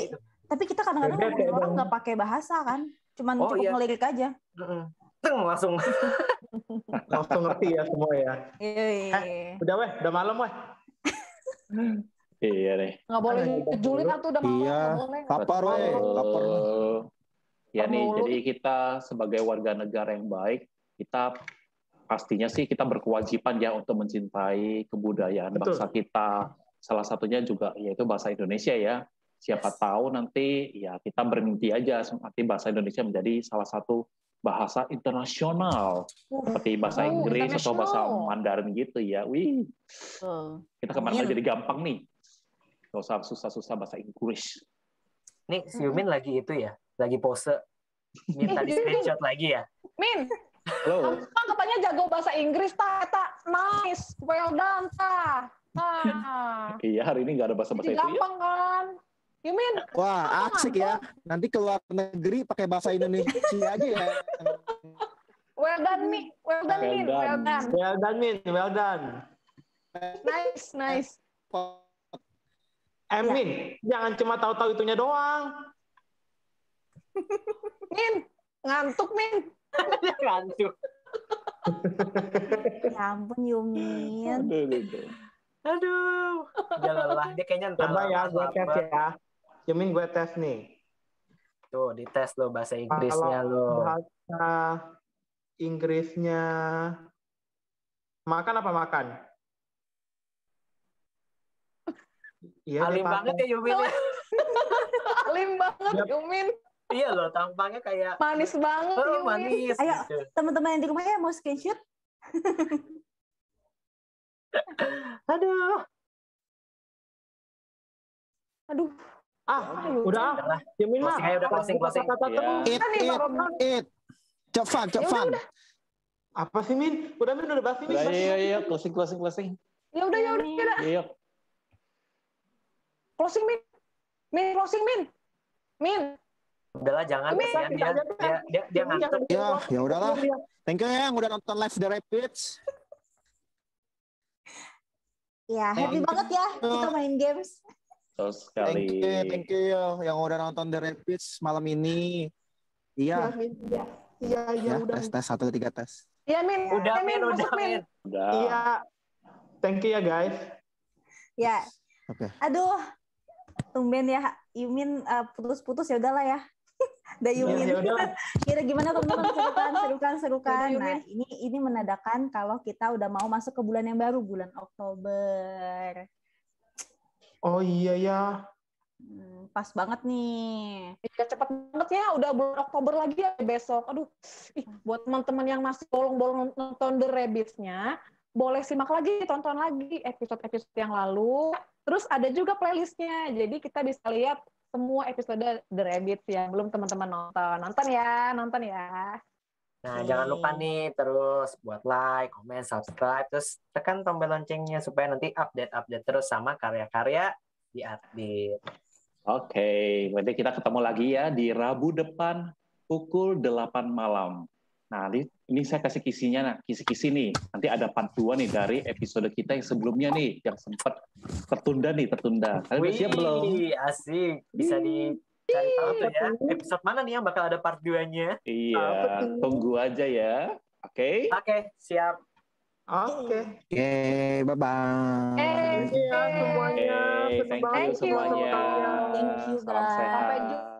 tapi kita kadang-kadang ngomongin orang nggak pakai bahasa kan. Cuman cukup ngelirik aja. Langsung ngerti ya semua ya. Udah malam weh. Iya deh. Nggak boleh julid tuh udah malam. Iya. Lapar. Ya nih, jadi kita sebagai warga negara yang baik, kita pastinya sih kita berkewajiban ya untuk mencintai kebudayaan bangsa kita. Salah satunya juga yaitu bahasa Indonesia ya. Siapa tahu nanti ya kita bermimpi aja nanti bahasa Indonesia menjadi salah satu bahasa internasional seperti bahasa Inggris atau bahasa Mandarin gitu ya. Wih. Kita kemana jadi gampang nih. Gak usah susah-susah bahasa Inggris. Nih, si Yumin lagi itu ya. Lagi pose minta di screenshot lagi ya. Min, kamu katanya jago bahasa Inggris, nice, well done, Iya, hari ini nggak ada bahasa-bahasa itu gampang ya. Kan? Yumin. Wah, asik ya. Nanti keluar negeri pakai bahasa Indonesia aja ya. Well done, Min. Well done, Min. Nice. Min, jangan cuma tahu-tahu itunya doang. Min, ngantuk, Min. Ngantuk. Ya ampun, Yumin. Aduh. Udah lelah. Dia kayaknya Coba ya, gue tes ya. Yumin, gue tes nih. Tuh, dites lo bahasa Inggrisnya lo. Bahasa Inggrisnya makan apa makan? Iya, Alim banget ya Yumin. Alim banget Yumin. Iya loh, tampangnya kayak manis banget. Oh, manis. Ayo, gitu. Teman-teman yang di rumah ya mau screenshot? Aduh. Udah. Yumin mah. Udah closing. It. Cepat. Apa sih Min? Udah bahas ini. Iya, closing. Ya udah. Iya. Closing Min. Udahlah, jangan dia ngantuk. Ya udahlah. Thank you ya yang udah nonton live The Rapids. Ya, happy banget ya kita main games. Terus sekali. Thank you yang udah nonton The Rapids malam ini. Iya. Iya, udah. Tes 1 2 3 tes. Iya, Min. Udah, Min. Udah. Iya. Thank you ya, guys. Ya. Oke. Aduh. Tumben ya, Yumin putus-putus ya udahlah ya. Udah Yumin. Kira gimana teman-teman, serukan. Nah, ini menandakan kalau kita udah mau masuk ke bulan yang baru, bulan Oktober. Oh iya ya. Pas banget nih. Ya, cepet banget ya, udah bulan Oktober lagi ya besok. Aduh, buat teman-teman yang masih bolong-bolong nonton The Rabbids-nya, boleh simak lagi, tonton lagi episode-episode yang lalu. Terus ada juga playlistnya, jadi kita bisa lihat semua episode The Rabbids yang belum teman-teman nonton. Nonton ya. Nah, jangan lupa nih terus buat like, comment, subscribe, terus tekan tombol loncengnya supaya nanti update terus sama karya-karya di Update. Oke, berarti kita ketemu lagi ya di Rabu depan pukul 8 malam. Nah, ini saya kasih kisi-kisi nih. Nanti ada part 2 nih dari episode kita yang sebelumnya nih, yang sempat tertunda. Kalian udah siap belum? Asik. Bisa dicari tahu tuh ya. Episode mana nih yang bakal ada part 2-nya? Iya, tunggu aja ya. Oke? Oke, siap. Oke, bye-bye. semuanya. Thank you semuanya. Thank you, Salam guys. sehat. Sampai jumpa.